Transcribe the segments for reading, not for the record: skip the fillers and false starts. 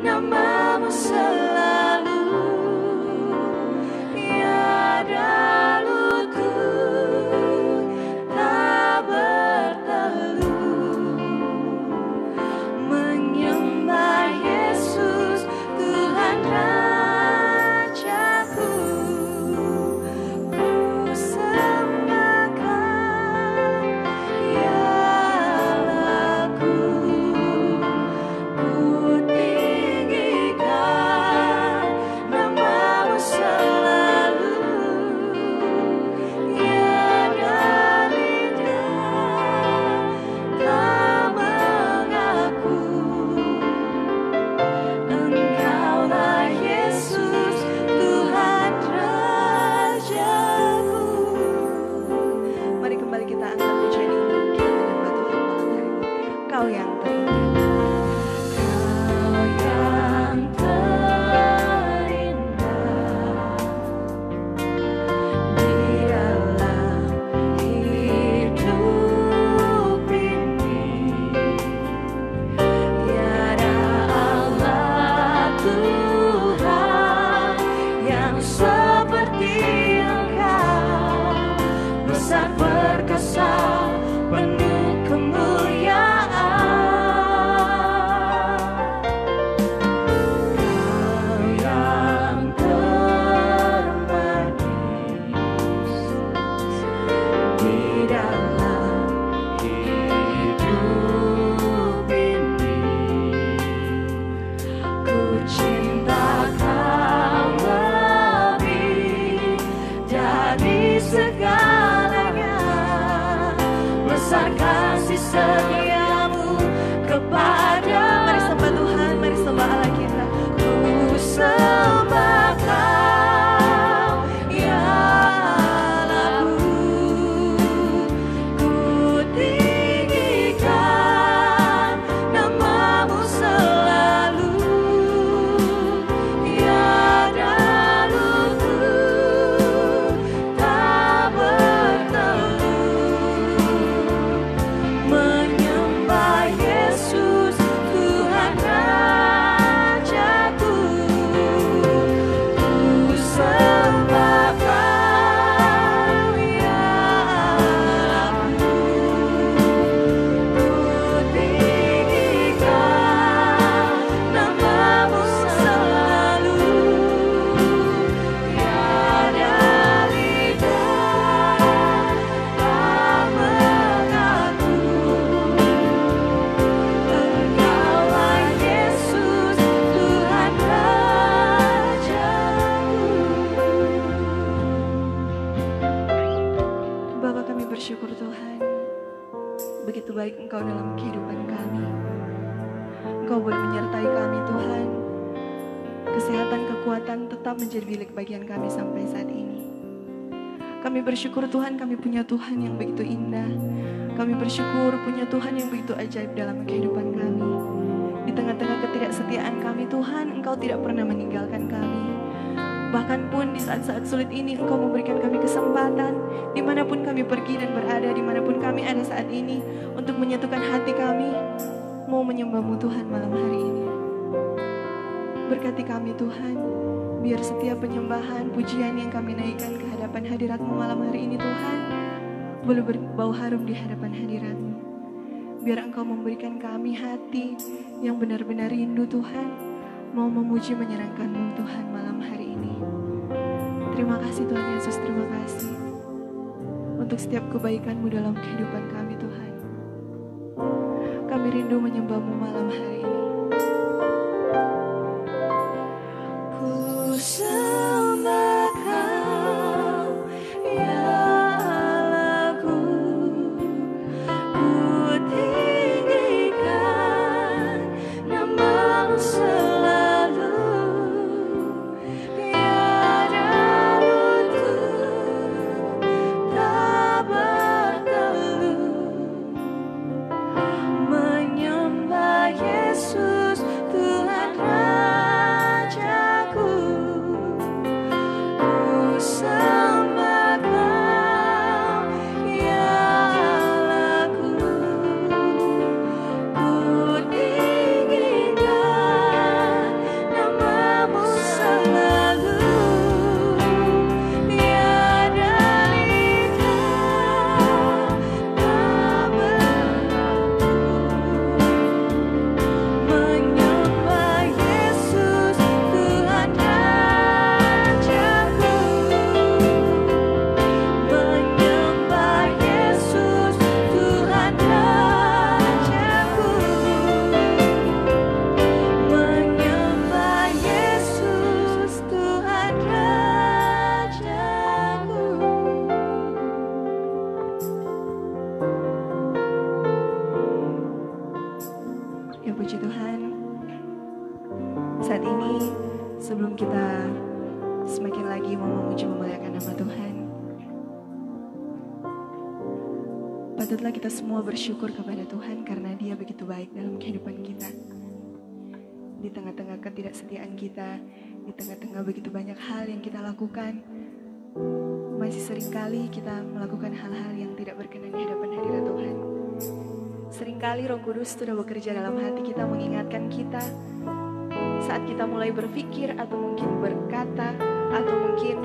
namamu selalu tiada lutut tak berteluh menyembah Yesus Tuhan Rajaku. Ku sembahkan ya Allahku, ku tinggikan namamu selalu tiada lidah tak mengaku Engkaulah Yesus Tuhan Rajaku. Mari kembali kita angkat pujian ini, kita menyembah Tuhan malam hari ini. Kau yang terindah, Kau yang terindah di dalam hidup ini. Tiada Allah Tuhan yang seperti Engkau, besar perkasa penuh kemuliaan. Kau yang termanis di dalam hidup ini. Ku cinta Kau lebih dari segalanya, besar kasih setiamu kepada. Mari sembah Tuhan, mari sembah Allah kita. Ku sembah Kau ya Allahku, ku tinggikan namamu selalu tiada lutut tak berteluh menyembah Yesus Tuhan Rajaku. Ku sembah Kau ya Allahku, ku tinggikan namamu selalu tiada lidah tak mengaku Engkaulah Yesus Tuhan Rajaku. Bapa, kami bersyukur Tuhan, begitu baik Engkau dalam kehidupan kami. Engkau boleh menyertai kami Tuhan. Kesehatan, kekuatan tetap menjadi milik bagian kami sampai saat ini. Kami bersyukur Tuhan, kami punya Tuhan yang begitu indah. Kami bersyukur punya Tuhan yang begitu ajaib dalam kehidupan kami. Di tengah-tengah ketidaksetiaan kami Tuhan, Engkau tidak pernah meninggalkan kami. Bahkan pun di saat-saat sulit ini Engkau memberikan kami kesempatan, dimanapun kami pergi dan berada, dimanapun kami ada saat ini, untuk menyatukan hati kami mau menyembah-Mu Tuhan malam hari ini. Berkati kami Tuhan, biar setiap penyembahan, pujian yang kami naikkan ke hadapan hadirat-Mu malam hari ini Tuhan, boleh berbau harum di hadapan hadirat-Mu. Biar Engkau memberikan kami hati yang benar-benar rindu Tuhan, mau memuji menyenangkan-Mu Tuhan malam hari ini. Terima kasih Tuhan Yesus, terima kasih untuk setiap kebaikan-Mu dalam kehidupan kami Tuhan. Kami rindu menyembah-Mu malam hari ini. Ku sembah Kau ya Allahku, ku tinggikan namamu selalu tiada lutut tak berteluh menyembah Yesus Saat ini, sebelum kita semakin lagi mau memuji memuliakan nama Tuhan, patutlah kita semua bersyukur kepada Tuhan karena Dia begitu baik dalam kehidupan kita. Di tengah-tengah ketidaksetiaan kita, di tengah-tengah begitu banyak hal yang kita lakukan, masih seringkali kita melakukan hal-hal yang tidak berkenan di hadapan hadirat Tuhan. Seringkali Roh Kudus sudah bekerja dalam hati kita, mengingatkan kita saat kita mulai berpikir atau mungkin berkata atau mungkin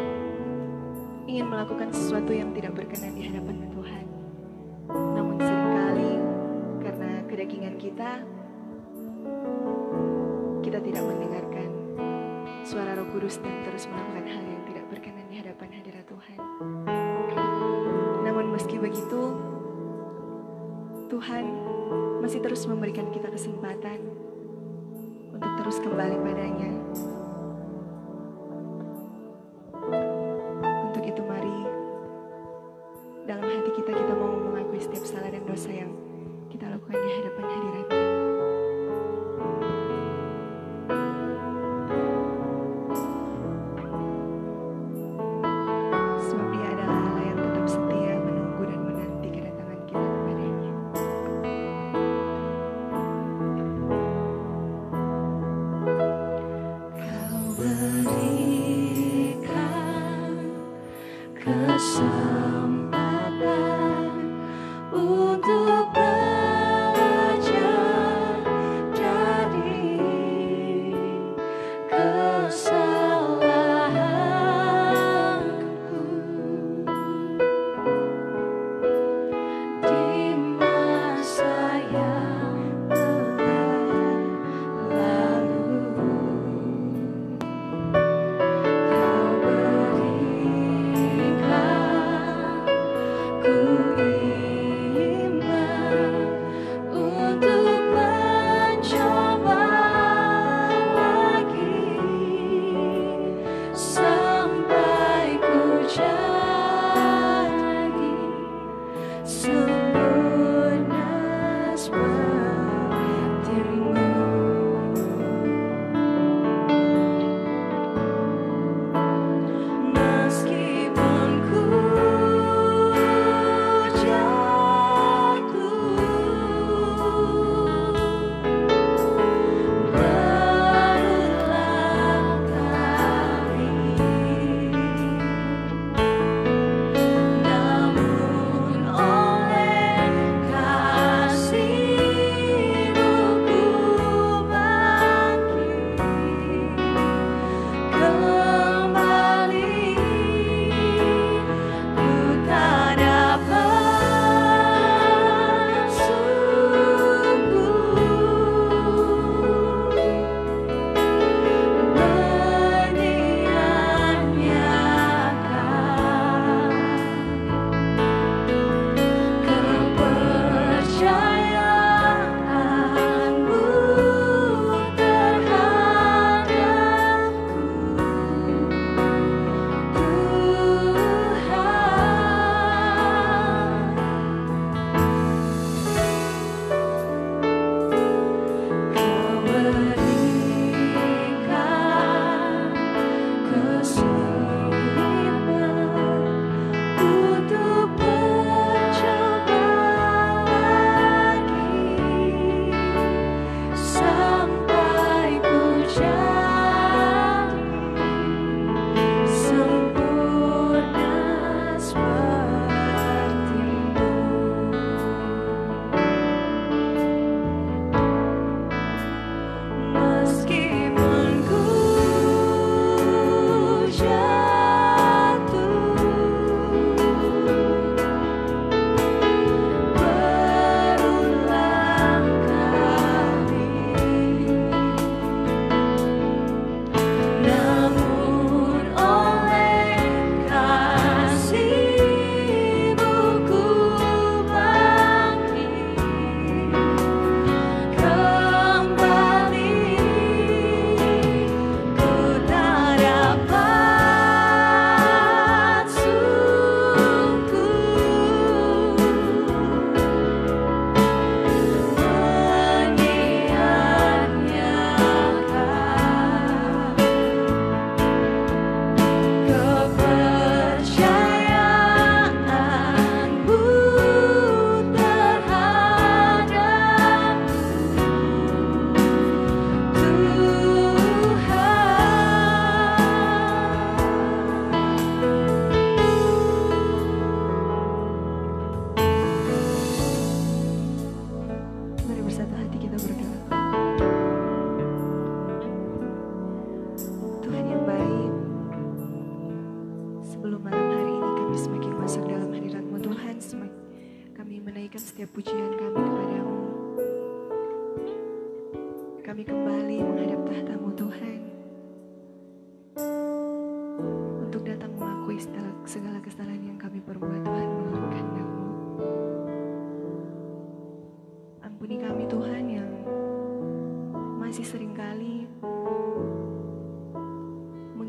ingin melakukan sesuatu yang tidak berkenan di hadapan Tuhan. Namun seringkali karena kedagingan kita tidak mendengarkan suara Roh Kudus dan terus melakukan hal yang tidak berkenan di hadapan hadirat Tuhan. Namun meski begitu, Tuhan masih terus memberikan kita kesempatan untuk terus kembali padanya. Untuk itu mari dalam hati kita mau mengakui setiap salah dan dosa yang kita lakukan di hadapan hadirat-Nya. Sebab Dia adalah Allah yang tetap setia menunggu dan menanti kedatangan kita kepadanya.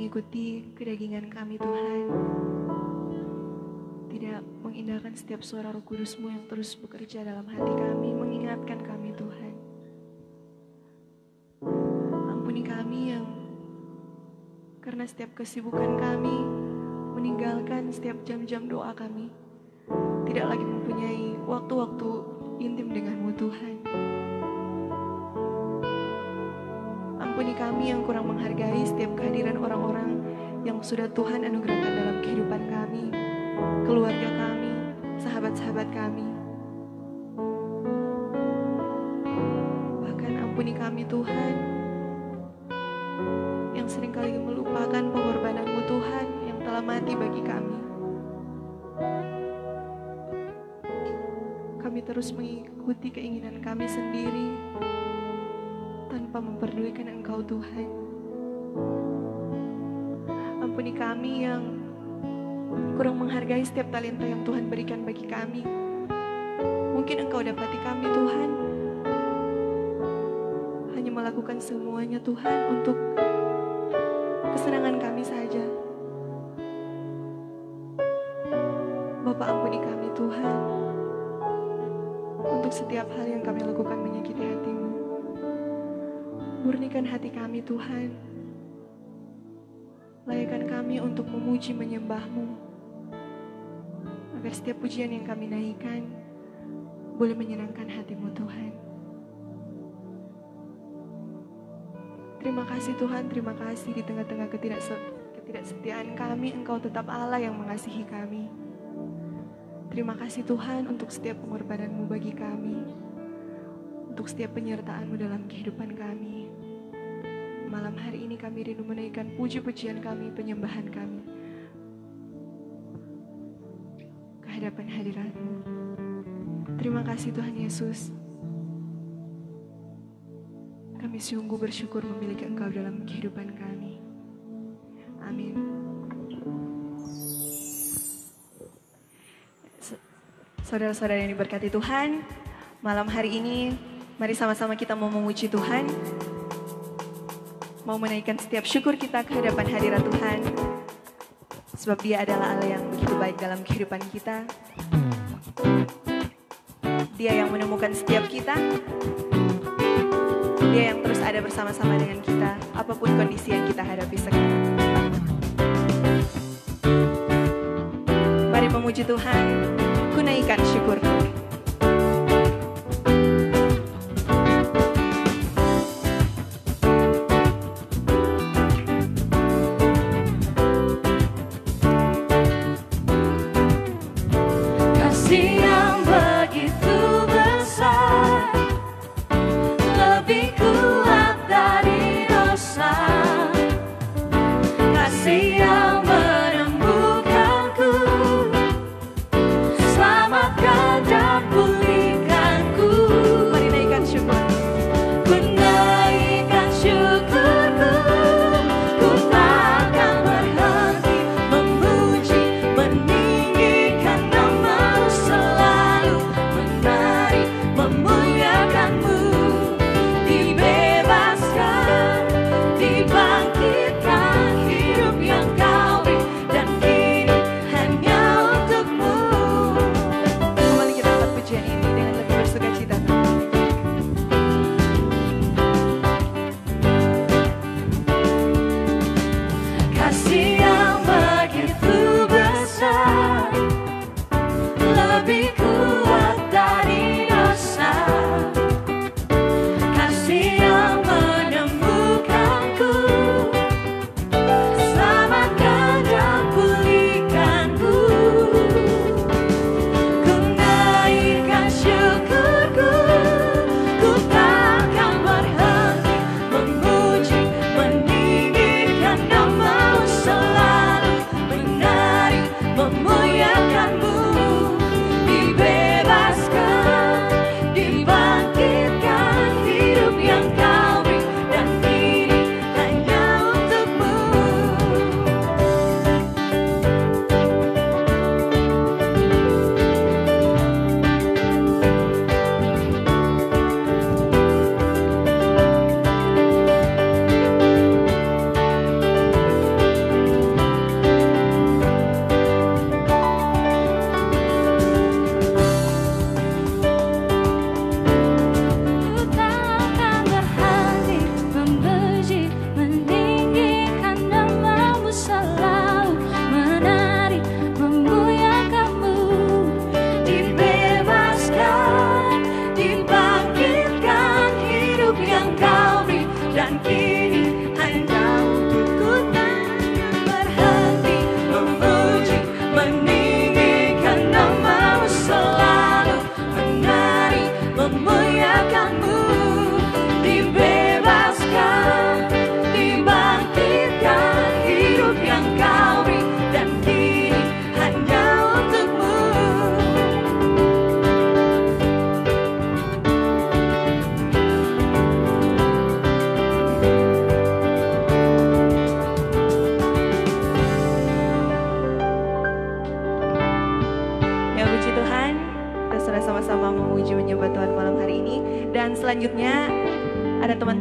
mengikuti kedagingan kami Tuhan. Tidak mengindahkan setiap suara Roh Kudus-Mu yang terus bekerja dalam hati kami, mengingatkan kami Tuhan. Ampuni kami yang karena setiap kesibukan kami meninggalkan setiap jam-jam doa kami, tidak lagi mempunyai waktu-waktu intim dengan-Mu Tuhan. Ampuni kami yang kurang menghargai setiap kehadiran orang-orang yang sudah Tuhan anugerahkan dalam kehidupan kami, keluarga kami, sahabat-sahabat kami. Bahkan ampuni kami Tuhan, yang seringkali melupakan pengorbanan-Mu Tuhan yang telah mati bagi kami. Kami terus mengikuti keinginan kami sendiri, tanpa memperdulikan Engkau Tuhan. Ampuni kami yang kurang menghargai setiap talenta yang Tuhan berikan bagi kami. Mungkin Engkau dapati kami Tuhan hanya melakukan semuanya Tuhan untuk kesenangan kami saja. Bapa, ampuni kami Tuhan untuk setiap hal yang kami lakukan menyakiti hati-Mu. Murnikan hati kami Tuhan, layakkan kami untuk memuji menyembah-Mu, agar setiap pujian yang kami naikkan boleh menyenangkan hati-Mu Tuhan. Terima kasih Tuhan, terima kasih di tengah-tengah ketidaksetiaan kami, Engkau tetap Allah yang mengasihi kami. Terima kasih Tuhan untuk setiap pengorbanan-Mu bagi kami, untuk setiap penyertaan-Mu dalam kehidupan kami. Malam hari ini kami rindu menaikkan puji-pujian kami, penyembahan kami ke hadapan hadirat-Mu. Terima kasih Tuhan Yesus. Kami sungguh bersyukur memiliki Engkau dalam kehidupan kami. Amin. Saudara-saudara yang diberkati Tuhan, malam hari ini mari sama-sama kita mau memuji Tuhan, mau menaikkan setiap syukur kita ke hadapan hadirat Tuhan, sebab Dia adalah Allah yang begitu baik dalam kehidupan kita. Dia yang menemukan setiap kita, Dia yang terus ada bersama-sama dengan kita, apapun kondisi yang kita hadapi sekarang. Mari memuji Tuhan, ku naikkan syukurku. Selamatkan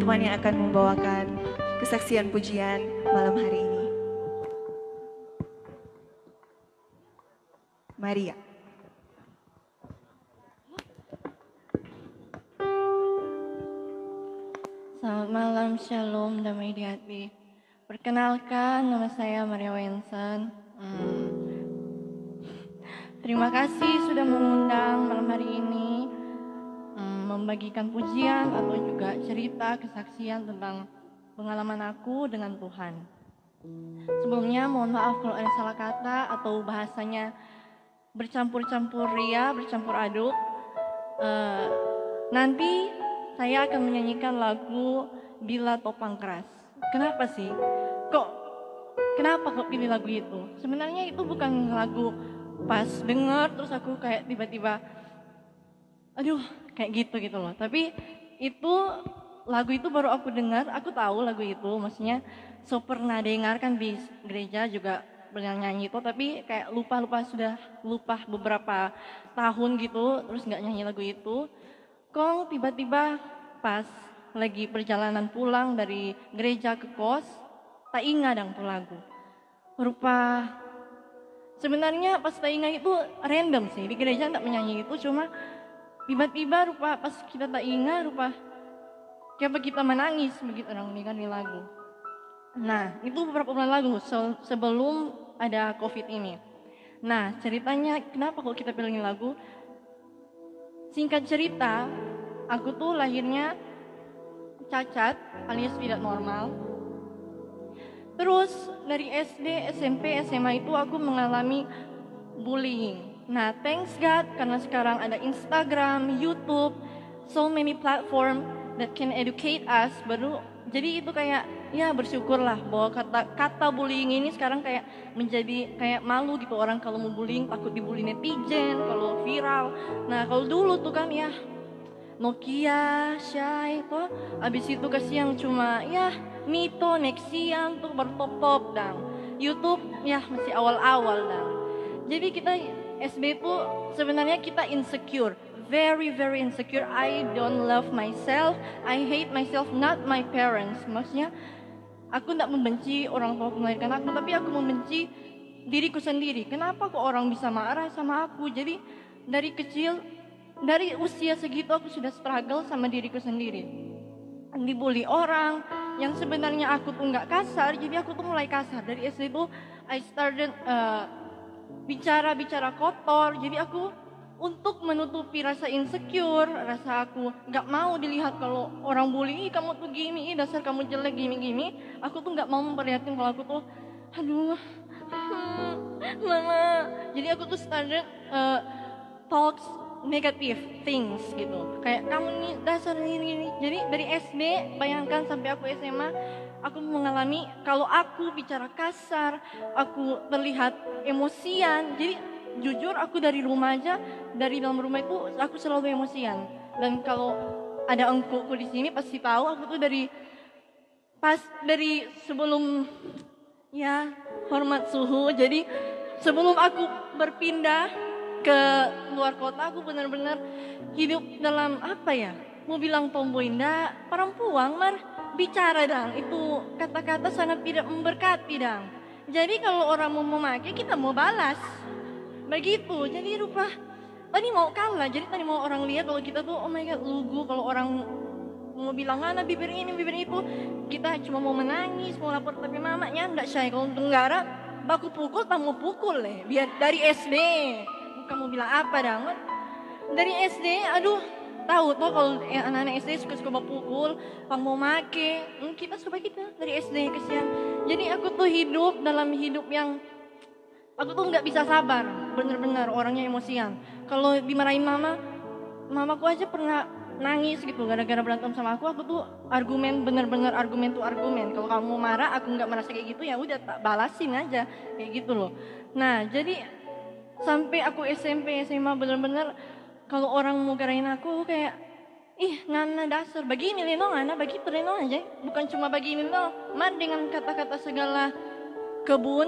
teman-teman yang akan membawakan kesaksian pujian malam hari ini. Maria. Selamat malam, shalom, damai di hati. Perkenalkan, nama saya Maria Wensen. Terima kasih sudah mengundang malam hari ini membagikan pujian atau juga cerita kesaksian tentang pengalaman aku dengan Tuhan. Sebelumnya mohon maaf kalau ada salah kata atau bahasanya bercampur-campur ria, bercampur aduk. Nanti saya akan menyanyikan lagu Bila Topang Keras. Kenapa sih? Kenapa kok pilih lagu itu? Sebenarnya itu bukan lagu pas denger terus aku kayak tiba-tiba aduh kayak gitu loh. Tapi itu lagu itu baru aku dengar, aku tahu lagu itu, maksudnya pernah dengar kan di gereja juga bernyanyi itu, tapi kayak lupa beberapa tahun gitu, terus nggak nyanyi lagu itu. Kok tiba-tiba pas lagi perjalanan pulang dari gereja ke kos, tak ingat dong tuh lagu. Sebenarnya pas tak ingat itu random sih, di gereja tak menyanyi itu, cuma tiba-tiba pas kita tak ingat kita menangis begitu orang ini kan di lagu. Nah itu beberapa bulan lagu sebelum ada COVID ini. Nah ceritanya kenapa kok kita pilih lagu? Singkat cerita, aku tuh lahirnya cacat alias tidak normal. Terus dari SD, SMP, SMA itu aku mengalami bullying. Nah, thanks God karena sekarang ada Instagram, YouTube, so many platform that can educate us. Jadi itu kayak ya bersyukurlah bahwa kata bullying ini sekarang kayak menjadi kayak malu gitu, orang kalau mau bullying takut dibully netizen, kalau viral. Nah, kalau dulu tuh kan ya Nokia, Shy itu, abis itu kasih yang cuma ya Mito, Nexian tuh bertop-top dan YouTube ya masih awal-awal dan. Jadi kita SD itu sebenarnya kita insecure, very very insecure. I don't love myself, I hate myself, not my parents. Maksudnya aku tidak membenci orang tua melahirkan aku, tapi aku membenci diriku sendiri. Kenapa kok orang bisa marah sama aku? Jadi dari kecil, dari usia segitu aku sudah struggle sama diriku sendiri. Dibully orang yang sebenarnya aku tuh nggak kasar, jadi aku tuh mulai kasar. Dari SD itu I started bicara kotor. Jadi aku untuk menutupi rasa insecure, rasa aku nggak mau dilihat kalau orang bully, kamu tuh gini, dasar kamu jelek gini. Aku tuh nggak mau memperlihatkan kalau aku tuh, aduh, mama. Jadi aku tuh started talks negative things gitu, kayak kamu nih dasar ini. Jadi dari SD bayangkan sampai aku SMA, aku mengalami kalau aku bicara kasar, aku terlihat emosian. Jadi jujur aku dari rumah aja, dari dalam rumah itu aku selalu emosian. Dan kalau ada engkauku di sini pasti tahu aku tuh dari sebelum ya hormat suhu. Jadi sebelum aku berpindah ke luar kota, aku benar-benar hidup dalam apa ya, mau bilang tomboy enggak, perempuan bicara dang, itu kata-kata sangat tidak memberkati dang. Jadi kalau orang mau memakai, kita mau balas begitu. Jadi tadi mau kalah, jadi tadi mau orang lihat kalau kita tuh oh my god lugu. Kalau orang mau bilang mana bibir ini bibir itu, kita cuma mau menangis, mau lapor, tapi mamanya enggak shy. Kalau tenggara baku pukul, tamu pukul biar dari SD. Kamu bilang apa dong? Dari SD, aduh, tahu tuh kalau anak-anak SD suka pukul, kamu mau make, kita dari SD kesian. Jadi aku tuh hidup dalam hidup yang aku tuh nggak bisa sabar, bener-bener orangnya emosian. Kalau dimarahin mamaku aja pernah nangis gitu gara-gara berantem sama aku tuh argumen, bener-bener argumen tuh argumen. Kalau kamu marah, aku nggak merasa kayak gitu, ya udah tak balasin aja kayak gitu loh. Nah jadi sampai aku SMP, SMA bener-bener kalau orang mau garain aku kayak ngana dasar begini leno ngana begitu leno aja, bukan cuma begini loh. Dengan kata-kata segala kebun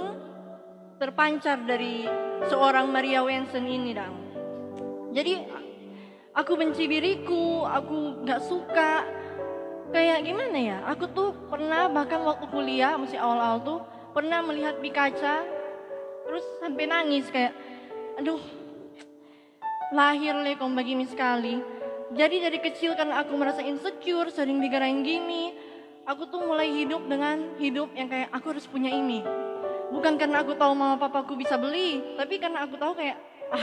terpancar dari seorang Maria Wensen ini dong. Jadi aku benci diriku, aku gak suka kayak gimana ya, aku tuh pernah bahkan waktu kuliah masih awal-awal tuh pernah melihat di kaca terus sampai nangis kayak aduh, lahir lekom begini sekali. Jadi dari kecil karena aku merasa insecure, sering digarain gini, aku tuh mulai hidup dengan hidup yang kayak aku harus punya ini. Bukan karena aku tahu mama papaku bisa beli, tapi karena aku tahu kayak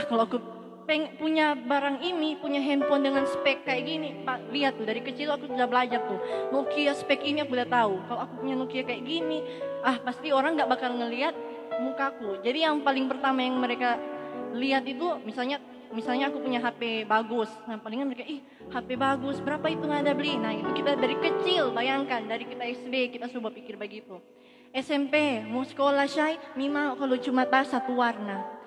kalau aku punya barang ini, punya handphone dengan spek kayak gini, Pak, lihat tuh dari kecil aku sudah belajar tuh. Nokia spek ini aku udah tahu. Kalau aku punya Nokia kayak gini, pasti orang nggak bakal ngelihat mukaku. Jadi yang paling pertama yang mereka lihat itu misalnya aku punya HP bagus. Nah, palingan mereka, HP bagus, berapa itu nggak ada beli? Nah, itu kita dari kecil, bayangkan dari kita SD kita coba pikir begitu. SMP mau sekolah Syai, Mima kalau cuma tas satu warna.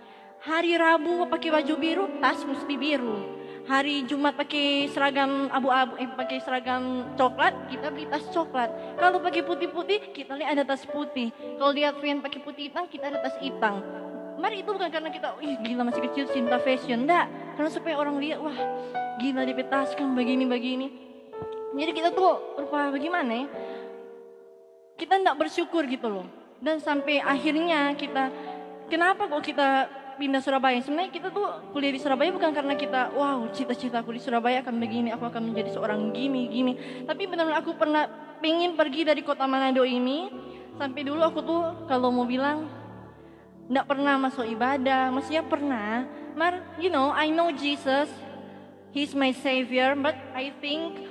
Hari Rabu pakai baju biru, tas mesti biru. Hari Jumat pakai seragam abu-abu, pakai seragam coklat, kita beli tas coklat. Kalau pakai putih-putih, kita lihat ada tas putih. Kalau lihat Vian pakai putih hitam, kita ada tas hitam. Mari itu bukan karena kita, gila masih kecil cinta fashion, enggak. Karena supaya orang lihat, wah gila dipetaskan begini-begini. Jadi kita tuh rupa bagaimana ya, kita enggak bersyukur gitu loh. Dan sampai akhirnya kita, kenapa kok kita pindah Surabaya? Sebenarnya kita tuh kuliah di Surabaya bukan karena kita, wow cita-citaku di Surabaya akan begini, aku akan menjadi seorang gini. Tapi benar-benar aku pernah pengen pergi dari kota Manado ini. Sampai dulu aku tuh kalau mau bilang, nggak pernah masuk ibadah, maksudnya pernah. I know Jesus, He's my Savior, but I think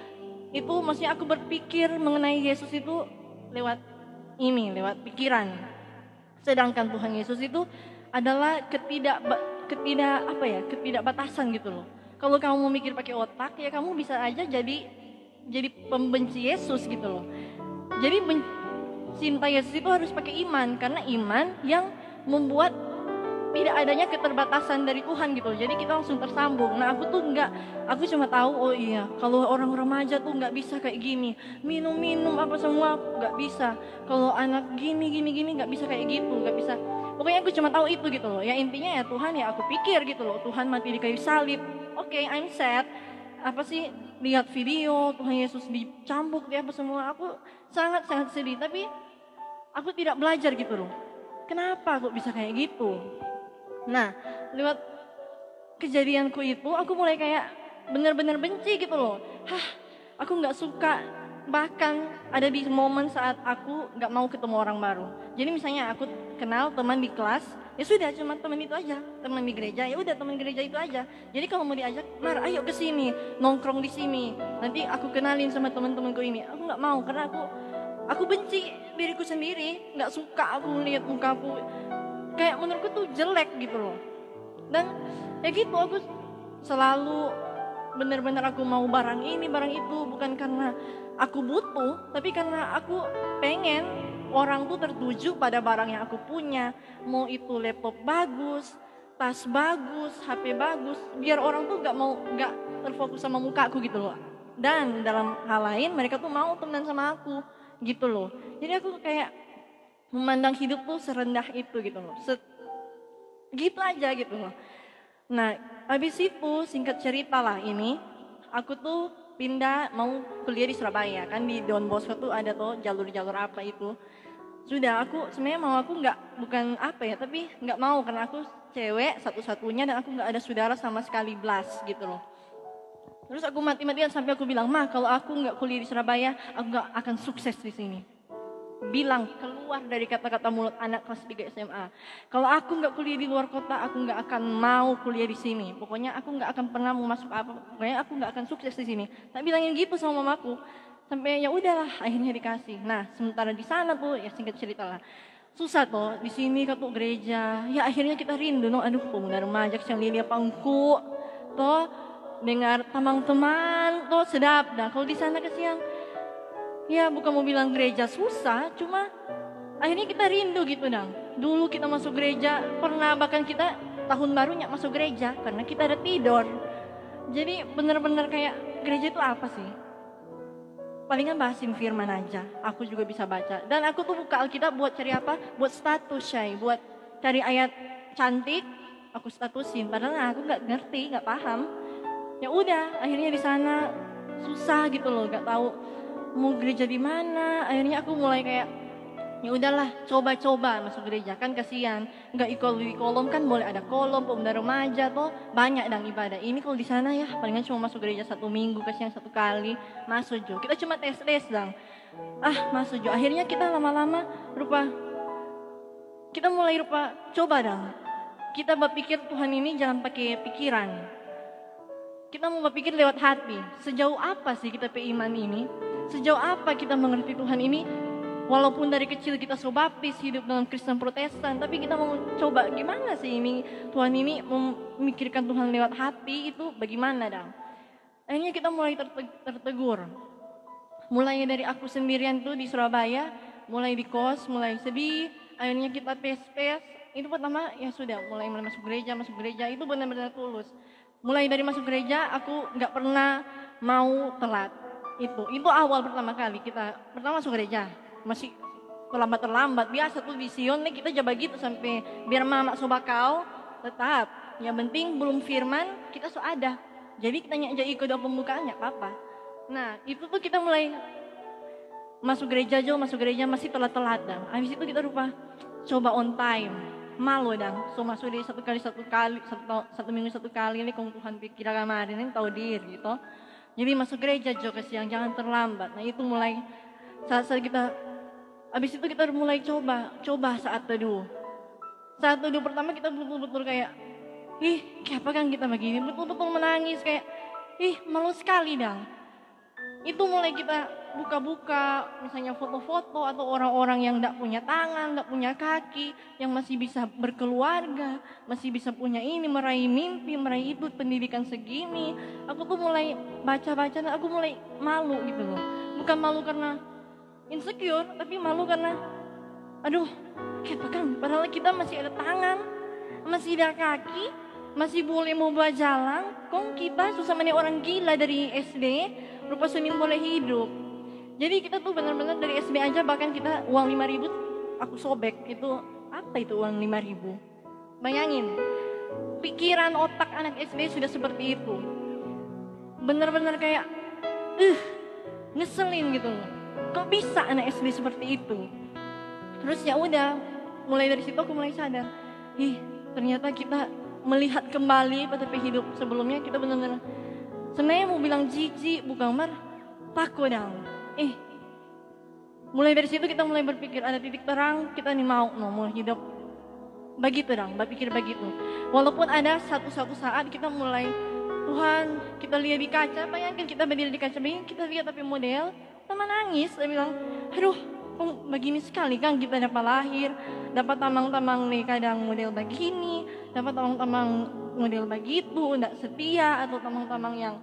itu maksudnya aku berpikir mengenai Yesus itu lewat pikiran. Sedangkan Tuhan Yesus itu adalah ketidakbatasan gitu loh. Kalau kamu mau mikir pakai otak ya kamu bisa aja jadi pembenci Yesus gitu loh. Jadi cinta Yesus itu harus pakai iman, karena iman yang membuat tidak adanya keterbatasan dari Tuhan gitu. Jadi kita langsung tersambung. Nah aku tuh aku cuma tahu kalau orang remaja tuh nggak bisa kayak gini, minum apa semua nggak bisa. Kalau anak gini nggak bisa kayak gitu, nggak bisa. Pokoknya aku cuma tahu itu gitu loh. Ya intinya ya Tuhan ya aku pikir gitu loh. Tuhan mati di kayu salib. Oke, I'm sad. Apa sih lihat video Tuhan Yesus dicambuk apa semua. Aku sangat sedih. Tapi aku tidak belajar gitu loh. Kenapa kok bisa kayak gitu? Nah, lewat kejadianku itu aku mulai kayak benar-benar benci gitu loh. Aku nggak suka. Bahkan ada di momen saat aku nggak mau ketemu orang baru. Jadi misalnya aku kenal teman di kelas, ya sudah cuma teman itu aja. Teman di gereja, ya udah teman gereja itu aja. Jadi kalau mau diajak, ayo ke sini, nongkrong di sini. Nanti aku kenalin sama teman-temanku ini. Aku nggak mau karena aku benci diriku sendiri, nggak suka aku melihat mukaku, kayak menurutku tuh jelek gitu loh. Dan ya gitu aku selalu benar-benar aku mau barang ini barang itu, bukan karena aku butuh, tapi karena aku pengen orang tuh tertuju pada barang yang aku punya. Mau itu laptop bagus, tas bagus, HP bagus, biar orang tuh nggak terfokus sama muka aku gitu loh. Dan dalam hal lain mereka tuh mau temenan sama aku gitu loh. Jadi aku kayak memandang hidup tuh serendah itu gitu loh. Gitu aja gitu loh. Nah, habis itu singkat cerita lah ini, aku tuh pindah mau kuliah di Surabaya. Kan di Don Bosco tuh ada tuh jalur-jalur apa itu. Sudah aku sebenarnya bukan apa ya, tapi nggak mau karena aku cewek satu-satunya dan aku nggak ada saudara sama sekali belas gitu loh. Terus aku mati-matian sampai aku bilang, kalau aku nggak kuliah di Surabaya, aku nggak akan sukses di sini. Bilang keluar dari kata-kata mulut anak kelas 3 SMA. Kalau aku nggak kuliah di luar kota, aku nggak akan mau kuliah di sini. Pokoknya aku nggak akan pernah mau masuk apa. Pokoknya aku nggak akan sukses di sini. Tak bilangin gitu sama mamaku. Sampai ya udahlah, akhirnya dikasih. Nah, sementara di sana tuh ya singkat cerita lah. Susah tuh di sini kan tuh gereja. Ya akhirnya kita rindu no. Aduh, pemuda remaja yang lilia pangku. Toh dengar teman-teman tuh sedap. Nah, kalau di sana kesiang ya bukan mau bilang gereja susah, cuma akhirnya kita rindu gitu dong. Dulu kita masuk gereja, pernah bahkan kita tahun barunya masuk gereja karena kita ada tidur. Jadi benar-benar kayak gereja itu apa sih? Palingan bahasin firman aja, aku juga bisa baca. Dan aku tuh buka Alkitab buat cari apa? Buat status Syai, buat cari ayat cantik, aku statusin. Padahal aku nggak ngerti, nggak paham. Ya udah, akhirnya di sana susah gitu loh, nggak tahu mau gereja di mana. Akhirnya aku mulai kayak ya udahlah, coba-coba masuk gereja, kan kasihan nggak ikut di kolom, kan boleh ada kolom pemuda remaja tuh banyak dan ibadah. Ini kalau di sana ya palingan cuma masuk gereja 1 minggu, kasihan 1 kali masuk jo, kita cuma tes dang, masuk jo. Akhirnya kita lama-lama rupa coba dang, kita berpikir Tuhan ini jangan pakai pikiran, kita mau berpikir lewat hati. Sejauh apa sih kita beriman ini, sejauh apa kita mengerti Tuhan ini. Walaupun dari kecil kita baptis, hidup dalam Kristen Protestan, tapi kita mau coba gimana sih ini Tuhan ini memikirkan Tuhan lewat hati itu bagaimana dong. Akhirnya kita mulai tertegur. Mulai dari aku sendirian tuh di Surabaya, mulai di kos, mulai sedih. Akhirnya kita tes. Itu pertama ya sudah mulai masuk gereja itu benar-benar tulus. Mulai dari masuk gereja aku nggak pernah mau telat. Itu awal pertama kali kita pertama masuk gereja. Masih terlambat biasa tuh di Sion nih kita jaga gitu sampai biar mama sobakau tetap yang penting belum firman kita ada, jadi kita aja ikut dalam pembukaannya apa. Nah itu tuh kita mulai masuk gereja masih telat dan habis itu kita coba on time, malu dan masuk dari satu minggu 1 kali ini kalau Tuhan pikir kemarin ini tahu diri gitu. Jadi masuk gereja juga siang jangan terlambat. Nah itu mulai saat kita habis itu kita mulai coba saat teduh. Saat teduh pertama kita betul-betul kayak apa kan kita begini, betul-betul menangis kayak malu sekali dong. Itu mulai kita buka-buka misalnya foto-foto atau orang-orang yang enggak punya tangan, enggak punya kaki, yang masih bisa berkeluarga, masih bisa punya ini, meraih mimpi, meraih itu pendidikan segini. Aku tuh mulai baca-baca dan aku mulai malu gitu loh. Bukan malu karena insecure, tapi malu karena kenapa kan padahal kita masih ada tangan, masih ada kaki, masih boleh mau jalan. Kok kita susah mana orang gila dari SD rupa Senin boleh hidup. Jadi kita tuh benar-benar dari SD aja bahkan kita uang 5.000 aku sobek. Itu apa itu uang 5.000? Bayangin, pikiran otak anak SD sudah seperti itu. Benar-benar kayak ngeselin gitu loh. Kok bisa anak SD seperti itu? Terus ya udah, mulai dari situ aku mulai sadar, ternyata kita melihat kembali pada hidup sebelumnya kita benar-benar sebenarnya mau bilang jijik bukan takut dong. Mulai dari situ kita mulai berpikir ada titik terang, kita nih mau hidup begitu dong, berpikir begitu. Walaupun ada satu saat kita mulai Tuhan, kita lihat di kaca, bayangkan kita berdiri di kaca, kita lihat tapi model sama nangis, saya bilang, begini sekali kan kita dapat lahir, dapat tamang-tamang nih kadang model begini, dapat tamang-tamang model begitu, tidak setia atau tamang-tamang yang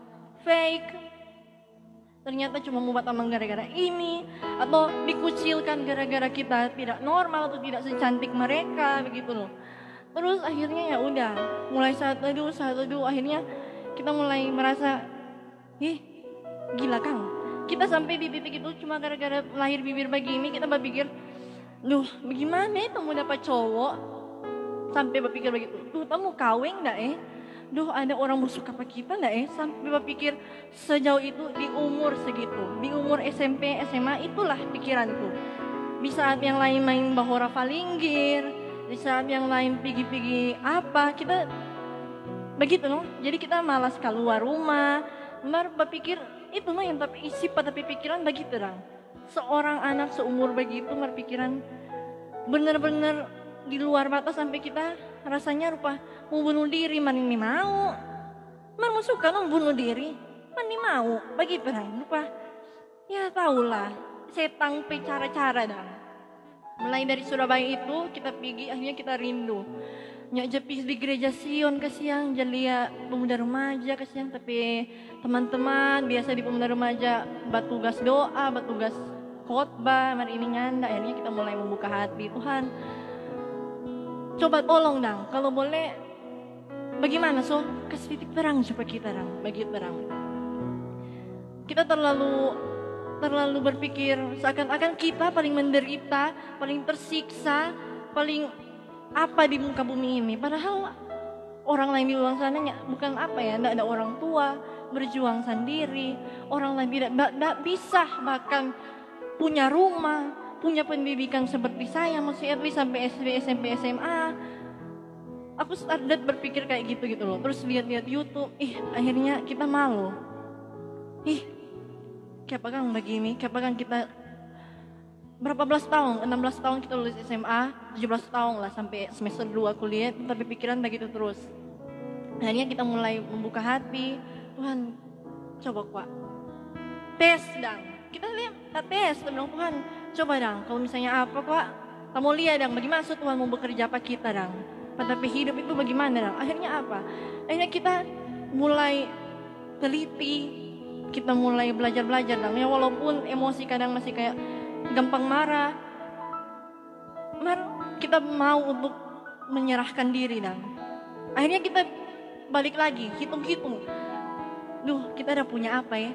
fake. Ternyata cuma membuat tamang gara-gara ini, atau dikucilkan gara-gara kita tidak normal atau tidak secantik mereka begitu loh. Terus akhirnya ya udah, mulai saat teduh akhirnya kita mulai merasa, gila Kang. Kita sampai di titik itu cuma gara-gara lahir bibir begini kita berpikir, bagaimana itu mau dapat cowok? Sampai berpikir begitu. Kamu kawin enggak ada orang mau suka apa kita enggak Sampai berpikir sejauh itu di umur segitu. Di umur SMP, SMA itulah pikiranku. Di saat yang lain main bahora falinggir, di saat yang lain pergi-pergi apa, kita begitu loh. Jadi kita malas keluar rumah, berpikir itu yang tapi isi pada pikiran begitu dong. Seorang anak seumur begitu berpikiran benar-benar di luar batas sampai kita rasanya mau bunuh diri, ini mau suka bunuh diri, mau begitu dong. Ya tahulah setan cara-cara dong. Mulai dari Surabaya itu kita pergi, akhirnya kita rindu. Jepis di gereja Sion kesiang jalia pemuda remaja kesiang, tapi teman-teman biasa di pemuda remaja batugas doa, batugas khotbah, hari ini nyanda. Akhirnya kita mulai membuka hati, Tuhan coba tolong dong kalau boleh bagaimana kasih titik terang supaya kita bagi terang. Kita terlalu berpikir seakan-akan kita paling menderita, paling tersiksa, paling apa di muka bumi ini. Padahal orang lain di luar sana bukan apa ya, tidak ada orang tua, berjuang sendiri, orang lain tidak bisa bahkan punya rumah, punya pendidikan seperti saya, maksudnya at least sampai SD, SMP, SMA. Aku start berpikir kayak gitu loh. Terus lihat-lihat YouTube, akhirnya kita malu. Kayak pegang begini, kayak pegang kita berapa belas tahun, 16 tahun kita lulus SMA, 17 tahun lah sampai semester 2 kuliah, tapi pikiran begitu terus. Akhirnya kita mulai membuka hati, Tuhan coba Pak, tes dang. Kita lihat, tes, kita bilang Tuhan coba dang, kalau misalnya apa Pak, kamu lihat dang, bagaimana Tuhan mau bekerja apa kita dang. Tapi hidup itu bagaimana dang, akhirnya apa? Akhirnya kita mulai teliti, kita mulai belajar dang. Ya walaupun emosi kadang masih kayak gampang marah, kita mau untuk menyerahkan diri dang. Akhirnya kita balik lagi, hitung-hitung. Duh, kita udah punya apa ya?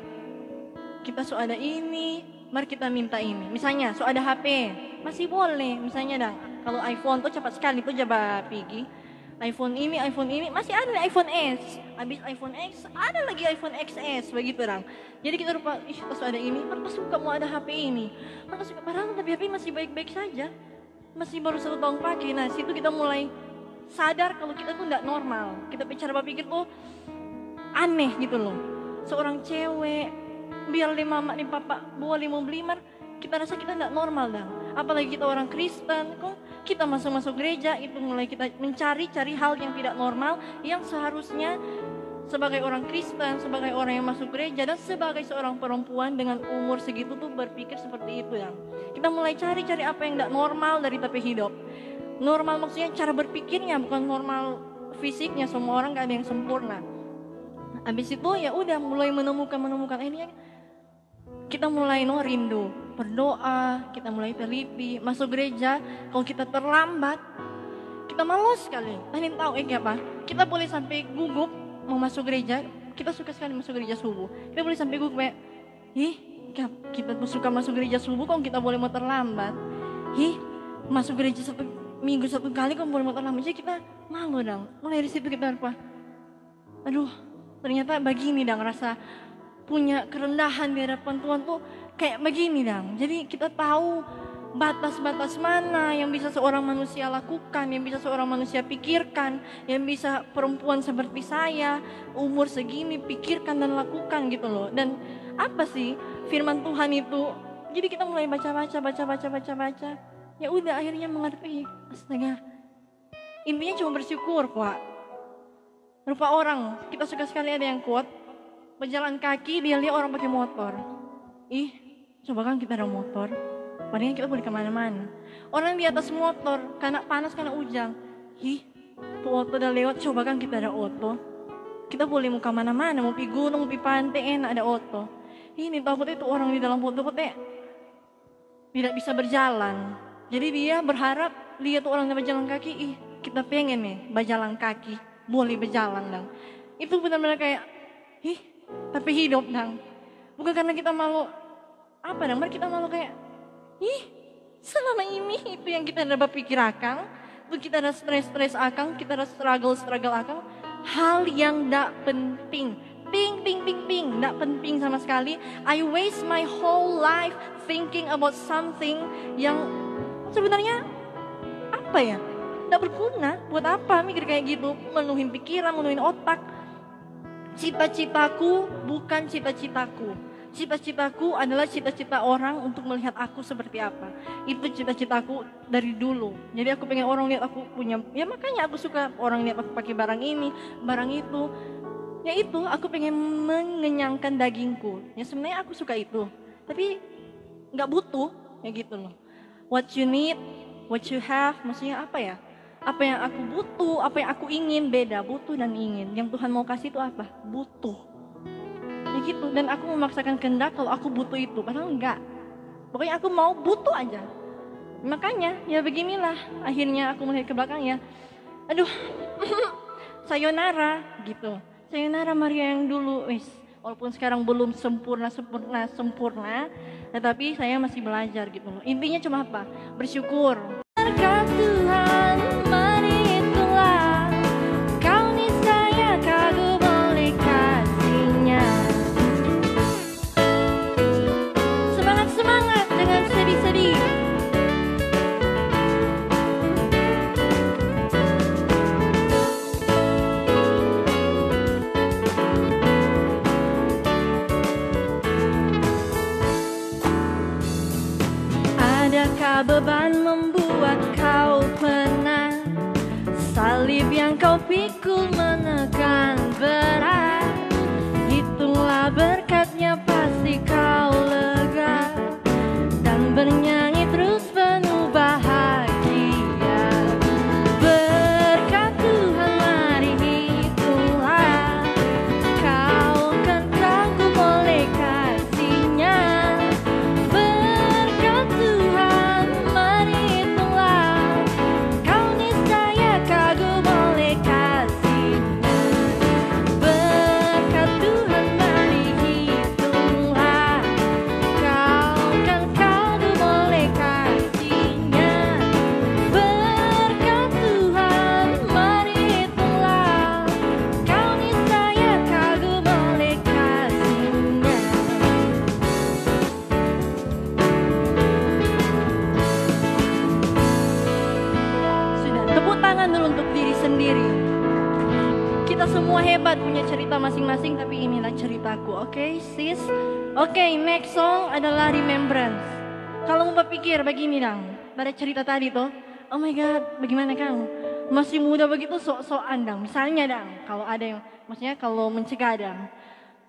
Kita so ada ini, mari kita minta ini. Misalnya, so ada HP, masih boleh. Misalnya dang, kalau iPhone tuh cepat sekali tuh coba pergi. iPhone ini, masih ada iPhone S. Habis iPhone X, ada lagi iPhone XS, begitu dang. Jadi kita lupa, kita so ada ini, mereka suka mau ada HP ini. Mereka suka, padahal tapi HP masih baik-baik saja. Masih baru 1 tahun pakai. Nah, situ kita mulai sadar kalau kita tuh tidak normal. Kita cara berpikir tuh aneh gitu loh. Seorang cewek biar di mama di papa boleh mau beli kita rasa kita tidak normal dah. Apalagi kita orang Kristen, kok kita masuk gereja itu mulai kita mencari hal yang tidak normal yang seharusnya sebagai orang Kristen, sebagai orang yang masuk gereja dan sebagai seorang perempuan dengan umur segitu tuh berpikir seperti itu yang kita mulai cari apa yang tidak normal dari tapi hidup. Normal maksudnya cara berpikirnya, bukan normal fisiknya. Semua orang gak ada yang sempurna. Habis itu ya udah mulai menemukan akhirnya kita mulai rindu, berdoa, kita mulai teliti, masuk gereja. Kalau kita terlambat, kita malas sekali. Kalian tahu apa? Kita boleh sampai gugup mau masuk gereja. Kita suka sekali masuk gereja subuh. Kita boleh sampai gugup kayak, kita suka masuk gereja subuh kok kita boleh mau terlambat. Masuk gereja minggu 1 kali kok boleh mau terlambat. Jadi kita malu dong. Mulai dari situ kita apa? Aduh, ternyata begini dong rasa punya kerendahan di hadapan Tuhan tuh kayak begini dong. Jadi kita tahu batas-batas mana yang bisa seorang manusia lakukan, yang bisa seorang manusia pikirkan, yang bisa perempuan seperti saya umur segini pikirkan dan lakukan gitu loh. Dan apa sih firman Tuhan itu? Jadi kita mulai baca. Ya udah akhirnya mengerti. Astaga. Intinya cuma bersyukur, Pak. Rupa orang, kita suka sekali ada yang quote, berjalan kaki dia lihat orang pakai motor. Coba kan kita ada motor. Padahal kita boleh kemana-mana. Orang di atas motor, karena panas, karena hujan. Tuh oto udah lewat, coba kan kita ada oto. Kita boleh mau kemana-mana, mau pergi gunung, mau pergi pantai, enak ada oto. Ini takutnya itu orang di dalam motor takutnya tidak bisa berjalan. Jadi dia berharap lihat tuh orang yang berjalan kaki, kita pengen nih berjalan kaki, boleh berjalan dong. Itu benar-benar kayak, tapi hidup dong. Bukan karena kita malu, apa dong, kita malu kayak, selama ini itu yang kita ada berpikir akang, itu kita ada stres akang, kita ada struggle akang, hal yang tidak penting. Tidak penting sama sekali. I waste my whole life thinking about something yang sebenarnya apa ya? Tidak berguna. Buat apa mikir kayak gitu? Menuhin pikiran, menuhin otak. Cita-citaku bukan cita-citaku. Cita-citaku adalah cita-cita orang untuk melihat aku seperti apa. Itu cita-citaku dari dulu. Jadi aku pengen orang lihat aku punya. Ya makanya aku suka orang lihat aku pakai barang ini, barang itu. Ya itu, aku pengen mengenyangkan dagingku. Ya sebenarnya aku suka itu. Tapi gak butuh, ya gitu loh. What you need, what you have, maksudnya apa ya? Apa yang aku butuh, apa yang aku ingin, beda. Butuh dan ingin. Yang Tuhan mau kasih itu apa? Butuh. Ya gitu, dan aku memaksakan kehendak kalau aku butuh itu. Padahal enggak. Pokoknya aku mau butuh aja. Makanya, ya beginilah. Akhirnya aku melihat ke belakang ya. Aduh, sayonara gitu. Sayonara Maria yang dulu, walaupun sekarang belum sempurna, tetapi saya masih belajar gitu loh. Intinya cuma apa? Bersyukur. Berkat Tuhan, mari itulah kau nih beban membuat kau penat, salib yang kau pikul menekan berat. Itulah berkatnya pasti kau lega, dan bernyanyi terus penuh bahagia. Berkat Tuhan mari hitunglah, kau kan kagum oleh kasih-Nya. Berkat Tuhan mari hitunglah, kau niscaya kagum oleh kasih-Nya. Berkat Tuhan mari hitunglah, kau kan kagum oleh kasih-Nya. Berkat Tuhan mari hitunglah, kau niscaya kagum oleh kasih-Nya. Sudah, tepuk tangan dulu untuk diri sendiri. Kita semua hebat, punya cerita masing-masing, tapi inilah ceritaku, oke sis? Oke, next song adalah Remembrance. Kalau mau berpikir begini dong, pada cerita tadi tuh, oh my god, bagaimana kamu? Masih muda begitu sok-sokan dong. Misalnya dong, kalau ada yang, maksudnya kalau mencegah dong,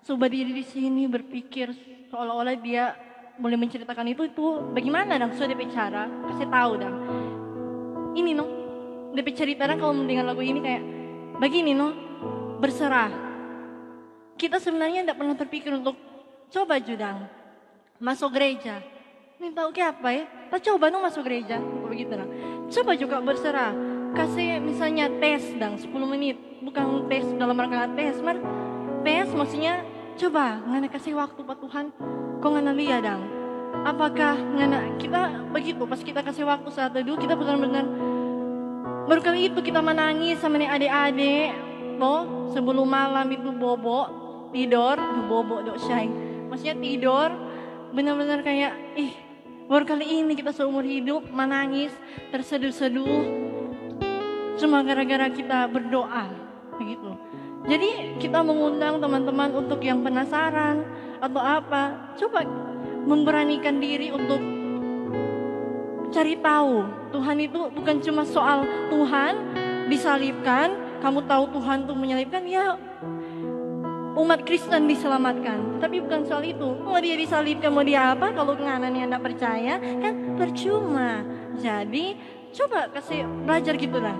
coba diri di sini berpikir seolah-olah dia boleh menceritakan itu bagaimana dong? Sudah bicara, kasih tahu dong. Ini no, DP cerita dong, kalau mendengar lagu ini kayak begini no, berserah. Kita sebenarnya tidak pernah terpikir untuk coba judang masuk gereja. Ini tahu kayak apa ya? Kita coba no masuk gereja, begitu nah. Coba juga berserah. Kasih misalnya tes dang 10 menit, bukan tes dalam rangka tes, mar tes maksudnya coba ngana kasih waktu Pak Tuhan. Kok ngana lihat dang? Apakah ngana kita begitu pas kita kasih waktu saat teduh kita benar-benar baru kali itu kita menangis sama nih adik-adik, toh sebelum malam itu bobo tidur, bobo dok syai, maksudnya tidur benar-benar kayak baru kali ini kita seumur hidup menangis terseduh-seduh cuma gara-gara kita berdoa, begitu. Jadi kita mengundang teman-teman untuk yang penasaran atau apa, coba memberanikan diri untuk cari tahu. Tuhan itu bukan cuma soal Tuhan disalibkan, kamu tahu Tuhan tuh menyalibkan, ya umat Kristen diselamatkan. Tapi bukan soal itu. Mau dia disalibkan, mau dia apa, kalau nganannya anda percaya kan percuma. Jadi coba kasih belajar gitu lah,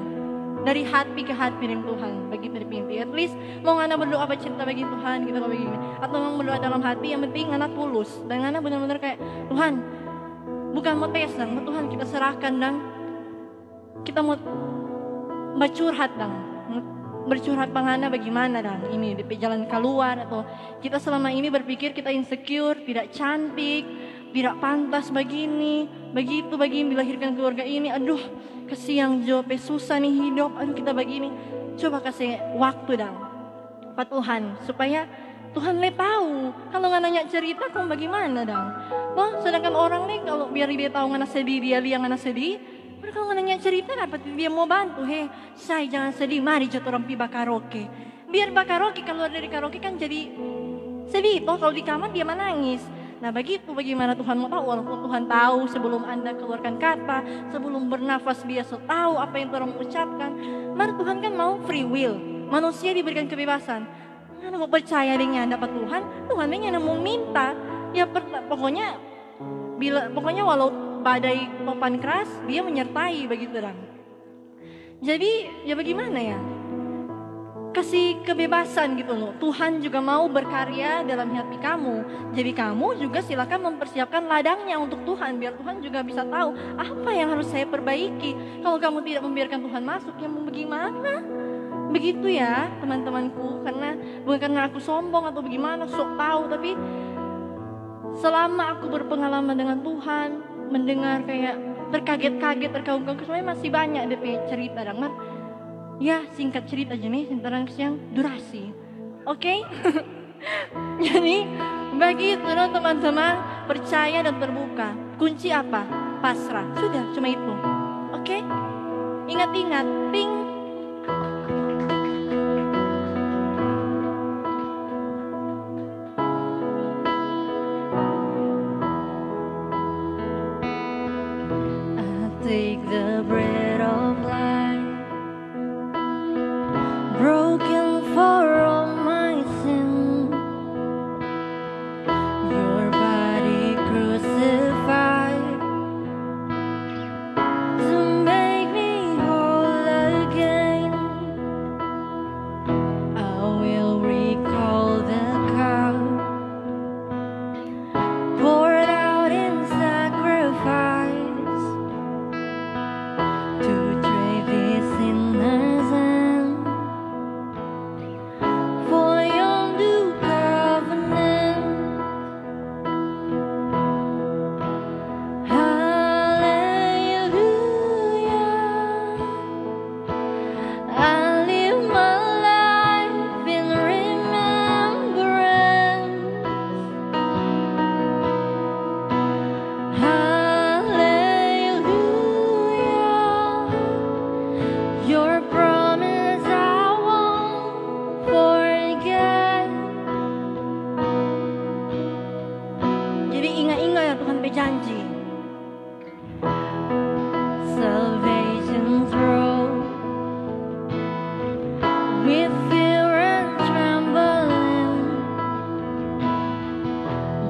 dari hati ke hati dengan Tuhan, bagi berpinti. At least mau ngana berdoa apa cerita bagi Tuhan gitu, begini. Atau mau berdoa dalam hati, yang penting ngana tulus dan ngana benar-benar kayak Tuhan, bukan mau tes dan Tuhan kita serahkan dan kita mau bercurhat dan bercurhat pangana bagaimana dan ini di jalan keluar, atau kita selama ini berpikir kita insecure, tidak cantik, tidak pantas begini, begitu begini dilahirkan keluarga ini, aduh kesiang jope susah nih hidup, aduh kita begini. Coba kasih waktu dan Pak Tuhan supaya Tuhan le tahu. Kalau nggak nanya cerita kamu bagaimana dong? Loh, sedangkan orang nih kalau biar dia tahu ngana sedih, dia lihat ngana sedih. Tapi kalau nggak nanya cerita dapat dia mau bantu. Say jangan sedih, mari jatuh orang pi karaoke. Biar karaoke, kalau dari karaoke kan jadi sedih. Toh kalau di kamar dia menangis. Nah begitu, bagaimana Tuhan mau tahu? Walaupun Tuhan tahu sebelum anda keluarkan kata, sebelum bernafas dia tahu apa yang orang ucapkan. Mari Tuhan kan mau free will, manusia diberikan kebebasan. Anda mau percaya dengan dapat Tuhan, Tuhan yang mau minta. Ya pokoknya walau badai topan keras, dia menyertai begitu dan. Jadi ya bagaimana ya? Kasih kebebasan gitu loh. Tuhan juga mau berkarya dalam hati kamu. Jadi kamu juga silakan mempersiapkan ladangnya untuk Tuhan, biar Tuhan juga bisa tahu apa yang harus saya perbaiki. Kalau kamu tidak membiarkan Tuhan masuk, ya mau bagaimana? Begitu ya teman-temanku, bukan karena aku sombong atau bagaimana, sok tahu, tapi selama aku berpengalaman dengan Tuhan, mendengar kayak terkaget-kaget, terkagum-kagum, sebenarnya masih banyak deh cerita dan ya singkat cerita aja nih, sekarang yang durasi, oke? Jadi begitu dong teman-teman, percaya dan terbuka. Kunci apa? Pasrah. Sudah, cuma itu, oke? Ingat-ingat, ting. take the bread of life, broken for all my sin, your body crucified to make me whole again. I will recall the cup poured out in sacrifice to trade this innocence for your new covenant. Hallelujah, I live my life in remembrance. Hallelujah, your promise I won't forget. Jadi ingat-ingat ya Tuhan berjanji. Salvation's road with fear and trembling,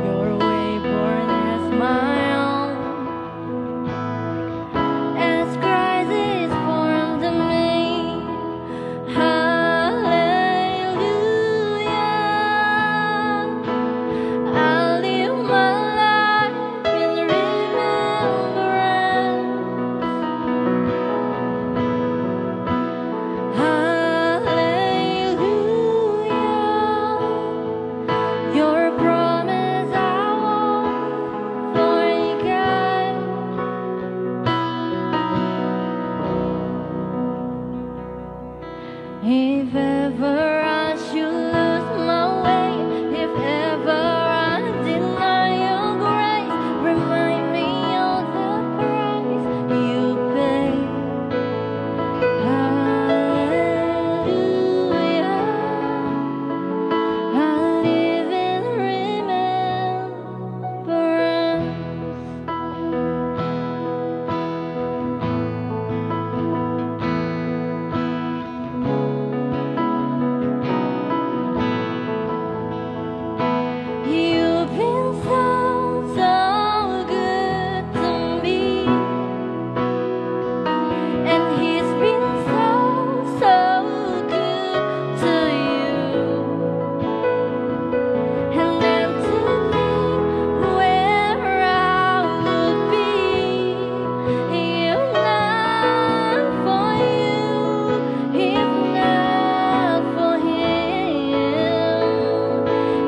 your way born as my own, as Christ is formed in me. Hallelujah, I live my life in remembrance. Hallelujah, your promise I won't forget. If ever I should lose my way, if ever I deny your grace, remind me of the price you paid. Hallelujah, I live in remembrance. You've been so, so good to me, and he's been so, so good to you. And then to think where I would be if not for you, if not for him.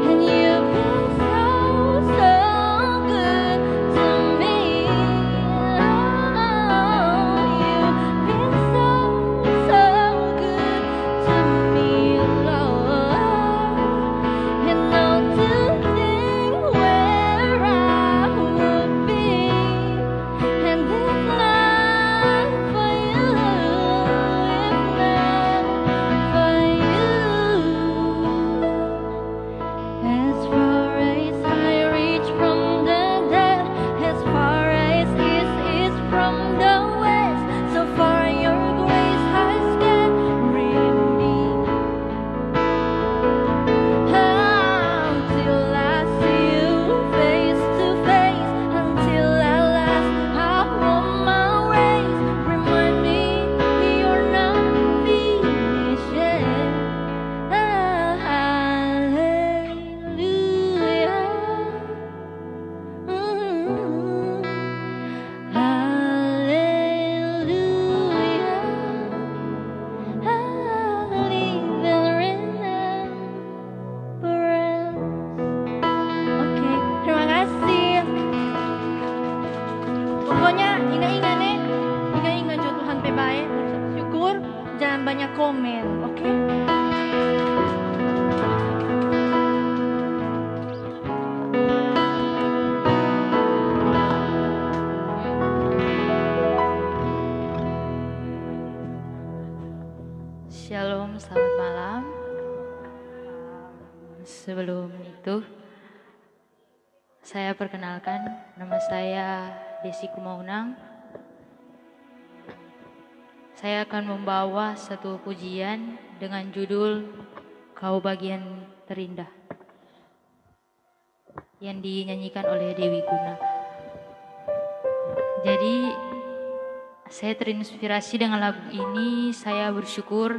And you've been so, so good to me. Oh, you've been so, so good to me, Lord. And not to think where I would be, and if not for you, if not for you. As far as I reach from the dead, as far as east is from the west, so far your grace has carried me. Until I see you face to face, until at last I won my race, remind me you're not finished yet. Hallelujah, hallelujah, I live in remembrance. Oke, terima kasih. Pokoknya ingat-ingat nih, ingat-ingat jo Tuhan pe bae, syukur, jangan banyak komen, oke? Shalom, selamat malam. Sebelum itu, saya perkenalkan, nama saya Desi Kumaunang. saya akan membawa satu pujian dengan judul Kau Bagian Terindah yang dinyanyikan oleh Dewi Guna. Jadi saya terinspirasi dengan lagu ini. Saya bersyukur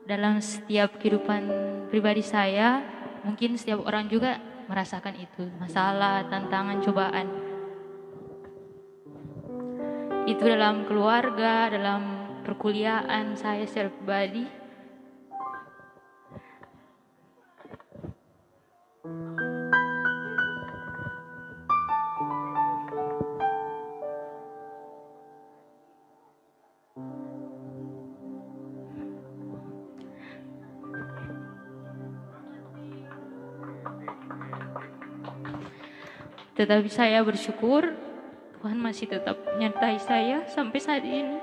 dalam setiap kehidupan pribadi saya. Mungkin setiap orang juga merasakan itu, masalah, tantangan, cobaan. Itu dalam keluarga, dalam perkuliahan saya secara pribadi. Tetapi saya bersyukur Tuhan masih tetap menyertai saya sampai saat ini.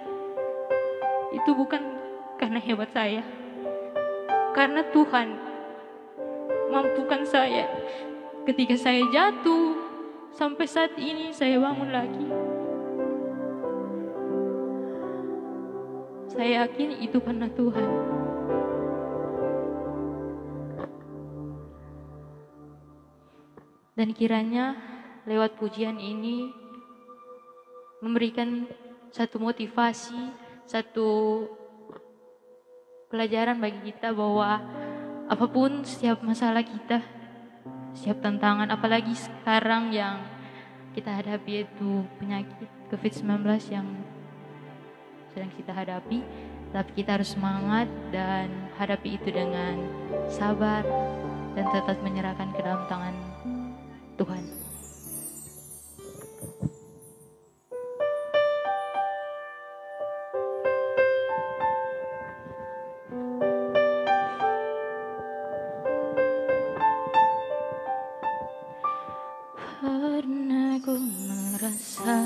Itu bukan karena hebat saya, karena Tuhan mampukan saya. Ketika saya jatuh, sampai saat ini saya bangun lagi. Saya yakin itu karena Tuhan. Dan kiranya lewat pujian ini memberikan satu motivasi, satu pelajaran bagi kita bahwa apapun setiap masalah kita, setiap tantangan, apalagi sekarang yang kita hadapi itu penyakit COVID-19 yang sedang kita hadapi, tapi kita harus semangat dan hadapi itu dengan sabar dan tetap menyerahkan ke dalam tangan Tuhan. Pernah ku merasa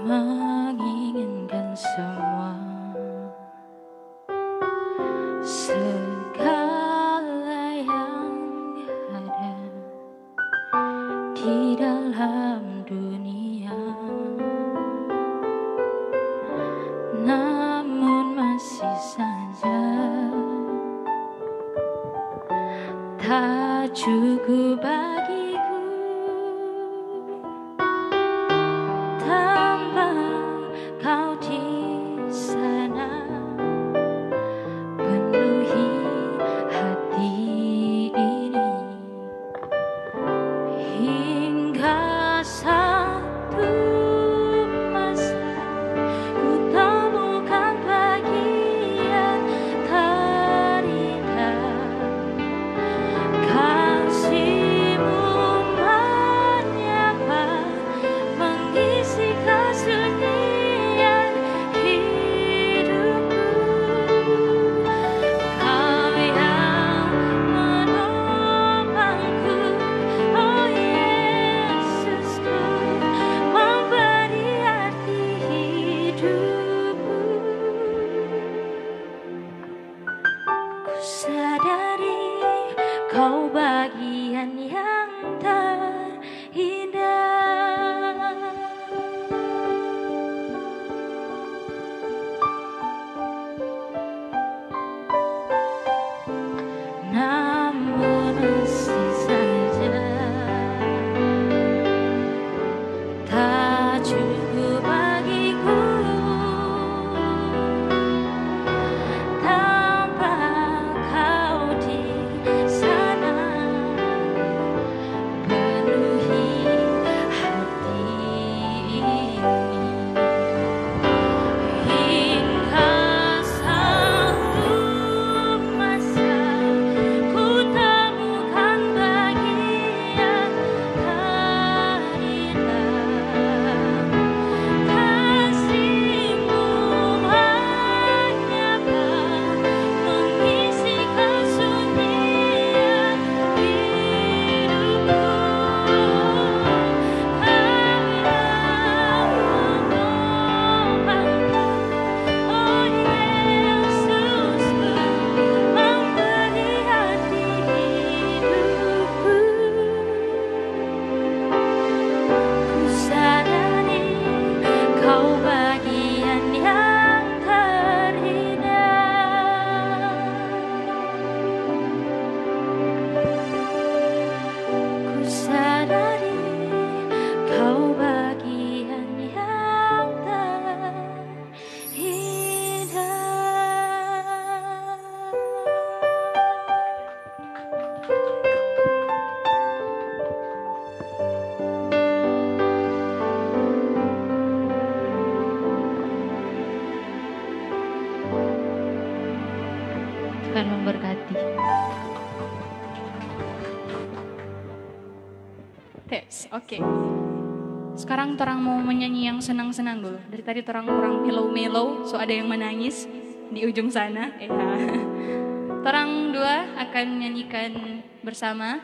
menginginkan semua, segala yang akan memberkati. Tes, oke. Sekarang orang mau menyanyi yang senang-senang dulu. Dari tadi orang kurang mellow-mellow, so ada yang menangis di ujung sana. Orang dua akan menyanyikan bersama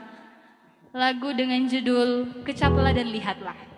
lagu dengan judul Kecaplah dan Lihatlah.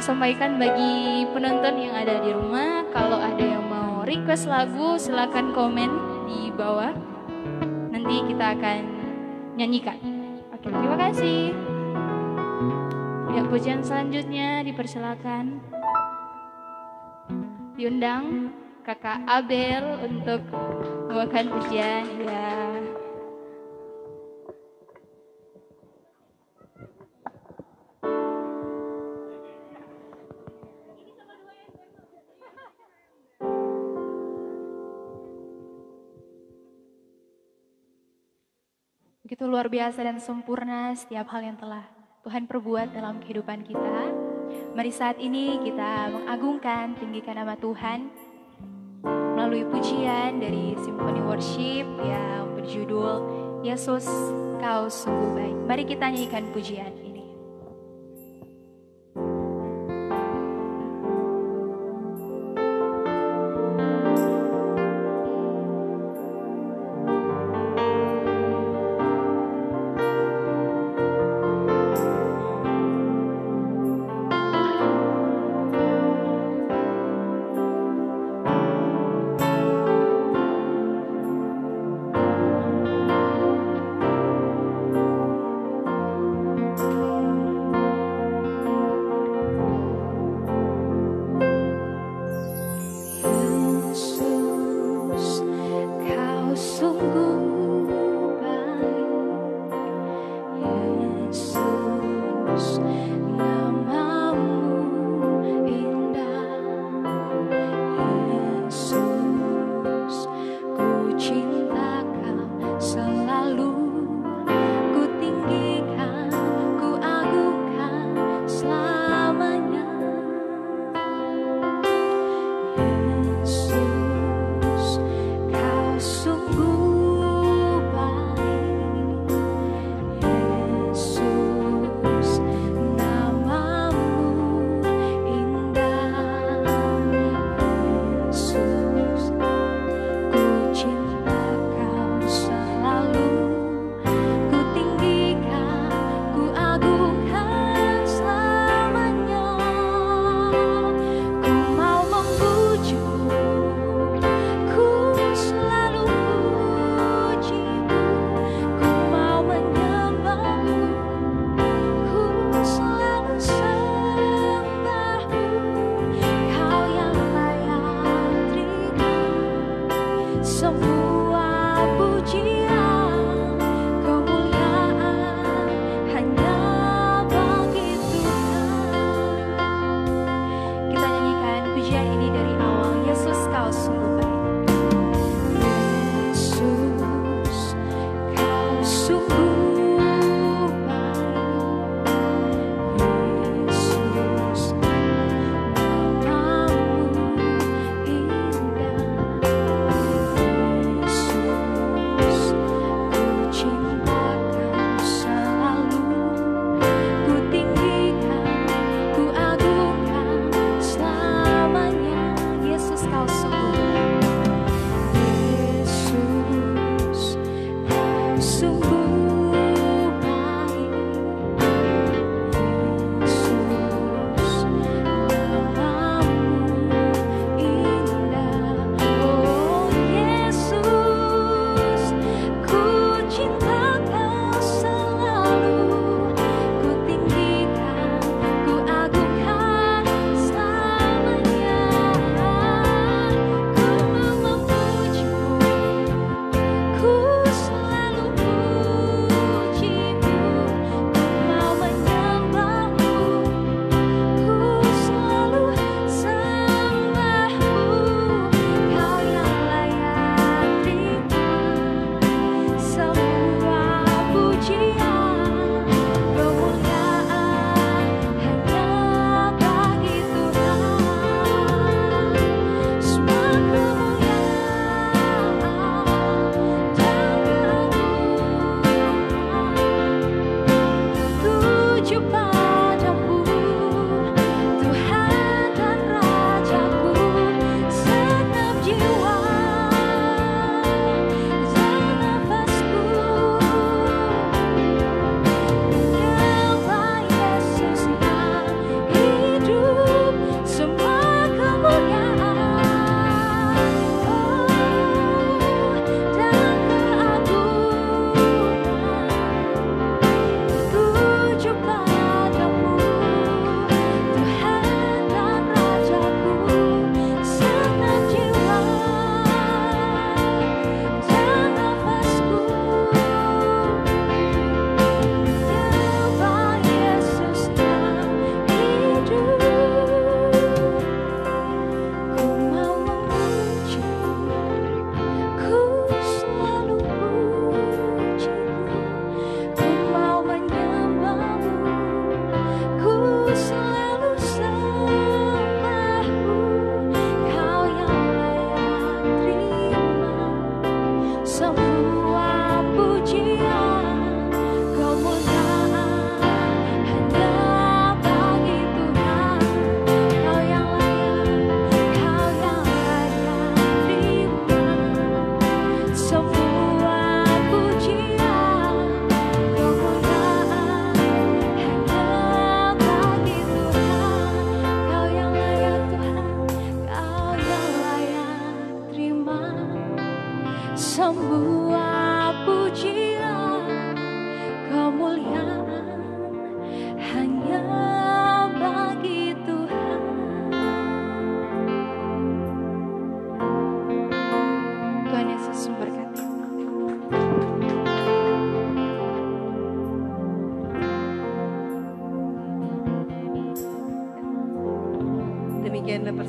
Sampaikan bagi penonton yang ada di rumah, kalau ada yang mau request lagu silakan komen di bawah, nanti kita akan nyanyikan. Oke, terima kasih. Ya, pujian selanjutnya dipersilakan diundang Kakak Abel untuk membawakan pujian. Ya. Begitu luar biasa dan sempurna setiap hal yang telah Tuhan perbuat dalam kehidupan kita. Mari saat ini kita mengagungkan, tinggikan nama Tuhan melalui melalui pujian dari Symphony Worship yang berjudul Yesus Kau Sungguh Baik. Mari kita nyanyikan pujian ini.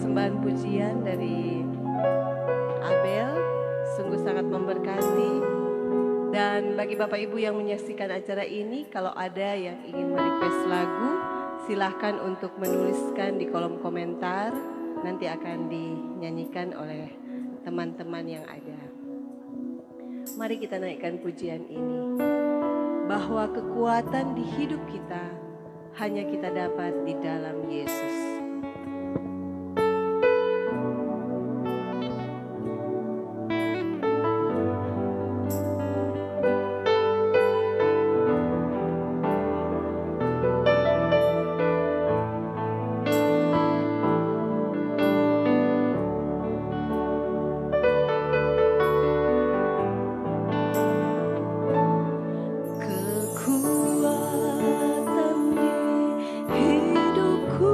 persembahan pujian dari Abel, sungguh sangat memberkati. Dan bagi Bapak Ibu yang menyaksikan acara ini, kalau ada yang ingin merequest lagu, silahkan untuk menuliskan di kolom komentar, nanti akan dinyanyikan oleh teman-teman yang ada. Mari kita naikkan pujian ini, bahwa kekuatan di hidup kita hanya kita dapat di dalam Yesus. Kekuatan di hidupku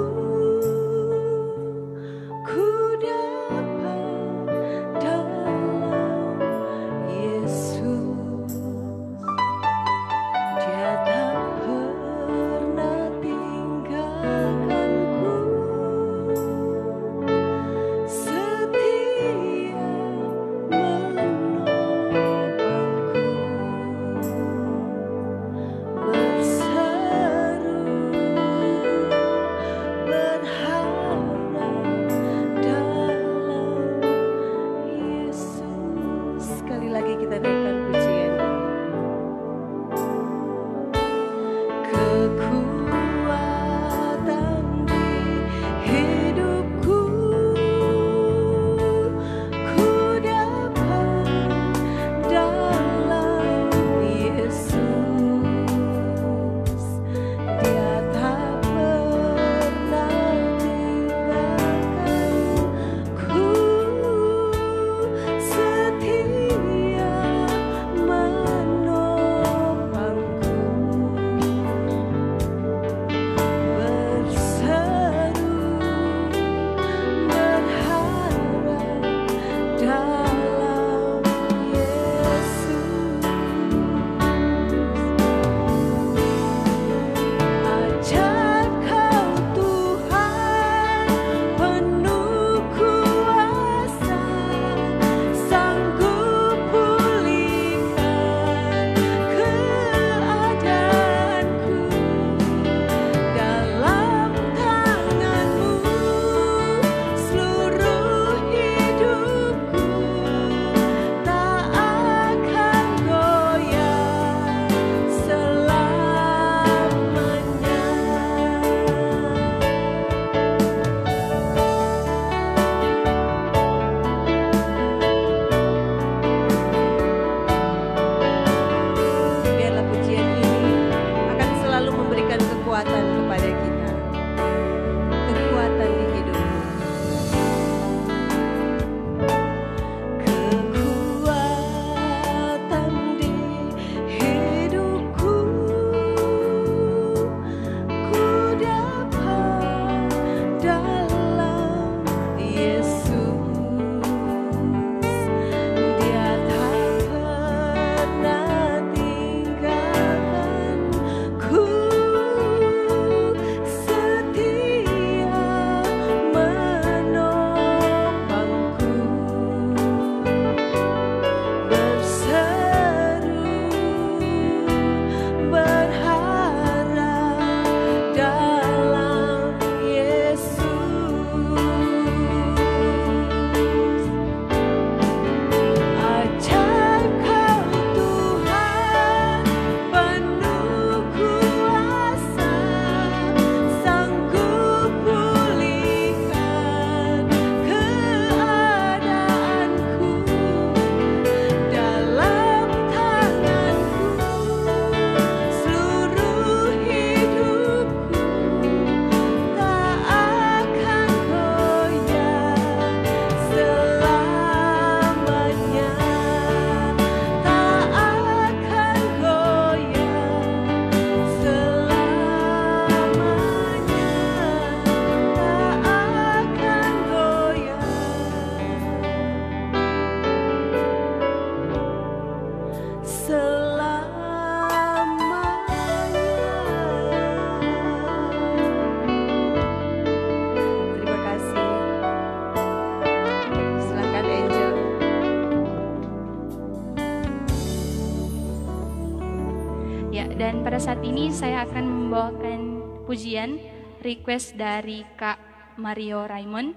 pada saat ini saya akan membawakan pujian request dari Kak Mario Raymond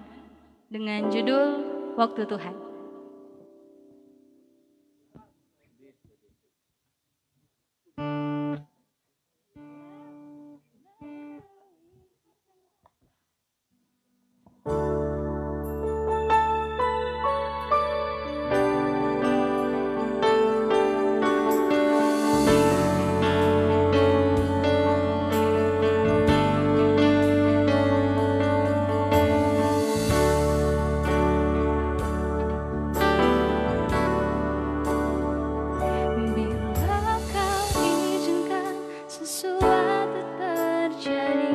dengan judul Waktu Tuhan. Sesuatu terjadi.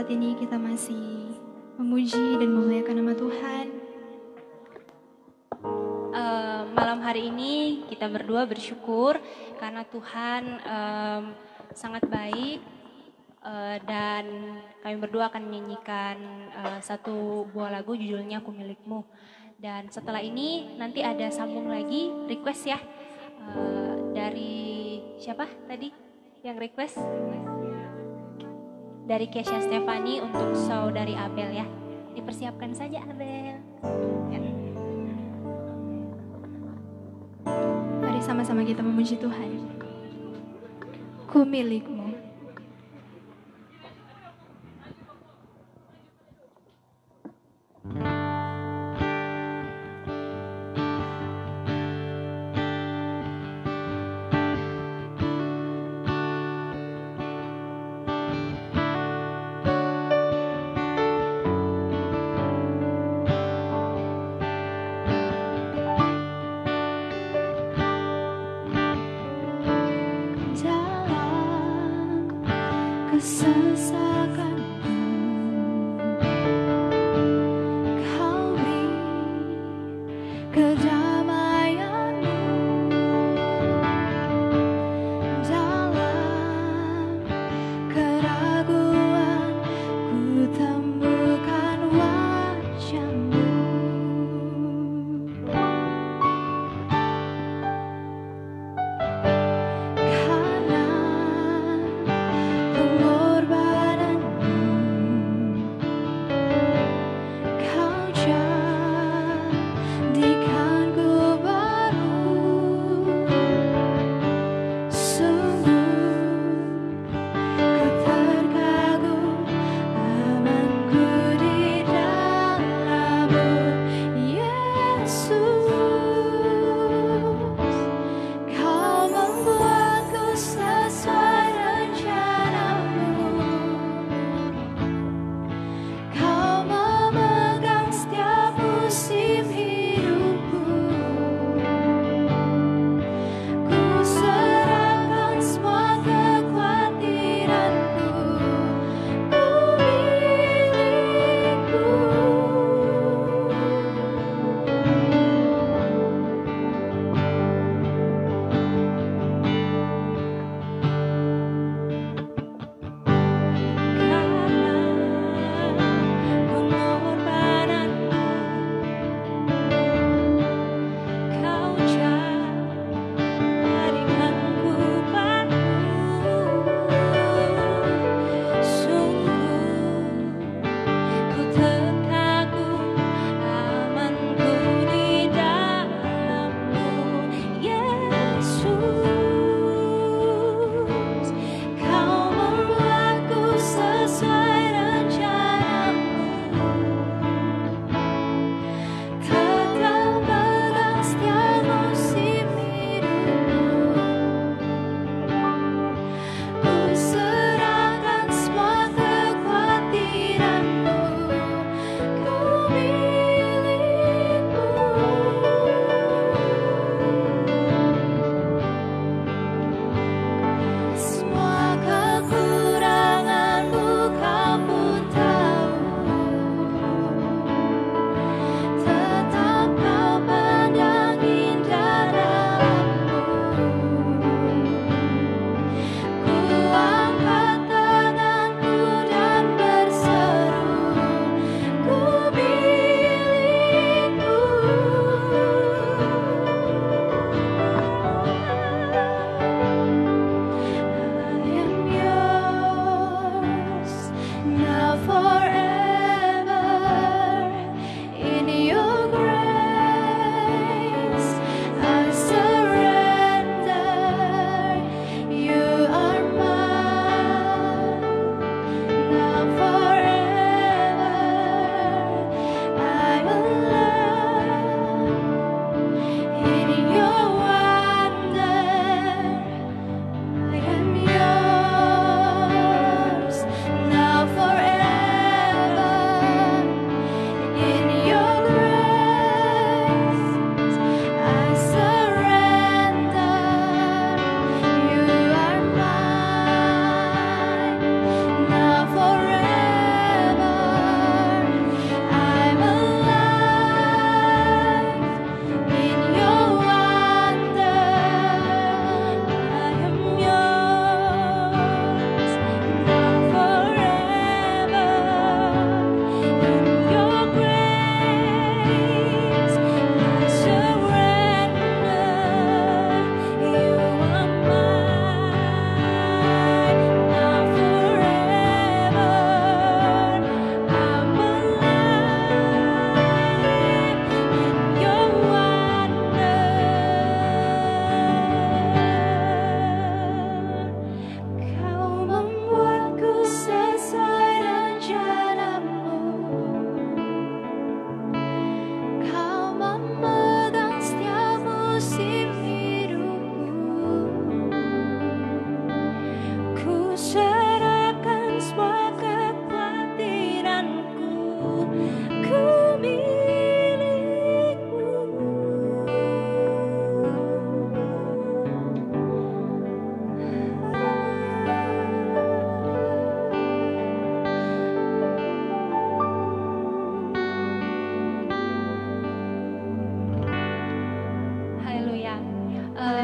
saat ini kita masih memuji dan memuliakan nama Tuhan. Malam hari ini kita berdua bersyukur karena Tuhan sangat baik, dan kami berdua akan menyanyikan satu buah lagu judulnya Aku Milikmu. Dan setelah ini nanti ada sambung lagi request ya, dari siapa tadi yang request? Dari Kesha Stefani untuk saudari Abel ya. Dipersiapkan saja Abel. Ya. Mari sama-sama kita memuji Tuhan. Ku milikmu. Kesesakanku, Kau beri kedamaianmu dalam keraguan. Ku temukan wajah-Mu. Karena pengorbananmu, Kau jadikanku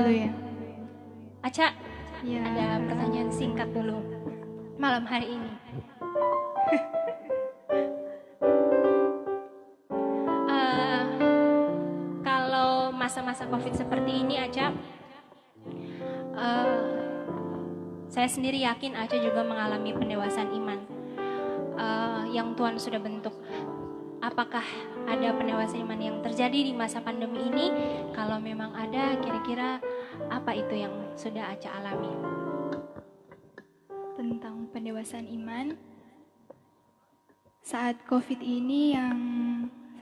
Haleluya. Aca, Ya. ada pertanyaan singkat dulu malam hari ini. Eh, Kalau masa-masa COVID seperti ini, Aca, saya sendiri yakin Aca juga mengalami pendewasaan iman yang Tuhan sudah bentuk. Apakah ada pendewasaan iman yang terjadi di masa pandemi ini? Kalau memang ada, kira-kira apa itu yang sudah Aca alami? Tentang pendewasaan iman, saat COVID ini yang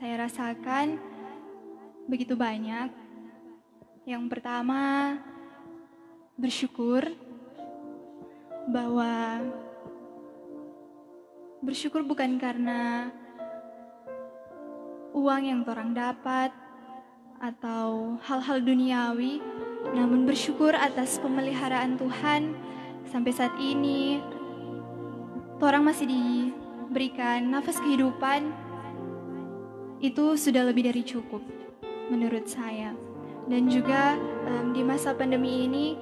saya rasakan begitu banyak. Yang pertama, bersyukur bahwa bersyukur bukan karena uang yang orang dapat atau hal-hal duniawi, namun bersyukur atas pemeliharaan Tuhan sampai saat ini. Orang masih diberikan nafas kehidupan, itu sudah lebih dari cukup menurut saya. Dan juga di masa pandemi ini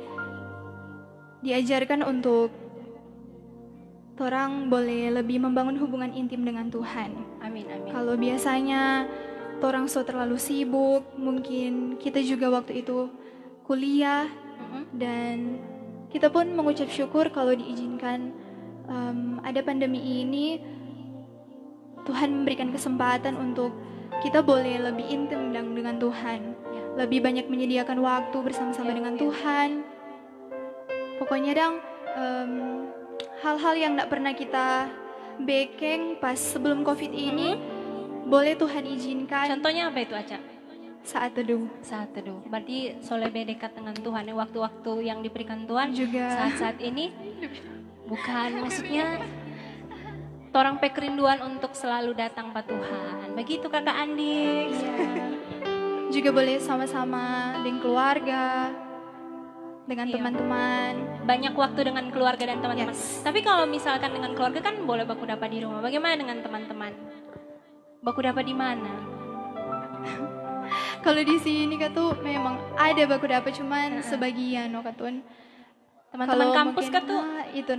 diajarkan untuk orang boleh lebih membangun hubungan intim dengan Tuhan. Amin, amin. Kalau biasanya orang so terlalu sibuk, mungkin kita juga waktu itu kuliah, dan kita pun mengucap syukur kalau diizinkan ada pandemi ini. Tuhan memberikan kesempatan untuk kita boleh lebih intim dengan Tuhan, lebih banyak menyediakan waktu bersama-sama dengan Tuhan. Pokoknya hal-hal yang tidak pernah kita bekeng pas sebelum COVID ini, boleh Tuhan izinkan. Contohnya apa itu, Aca? Saat teduh. Saat teduh. Berarti so lebih dekat dengan Tuhan. Waktu-waktu yang diberikan Tuhan Juga. saat-saat ini bukan maksudnya orang kerinduan untuk selalu datang ke Tuhan. Begitu Kakak Andi. Juga boleh sama-sama dengan keluarga, dengan teman-teman. Banyak waktu dengan keluarga dan teman-teman. Tapi kalau misalkan dengan keluarga kan boleh baku dapat di rumah. Bagaimana dengan teman-teman? Baku dapat di mana? Kalau di sini tuh memang ada baku dapat, cuman sebagian katun. Teman-teman kampus tuh itu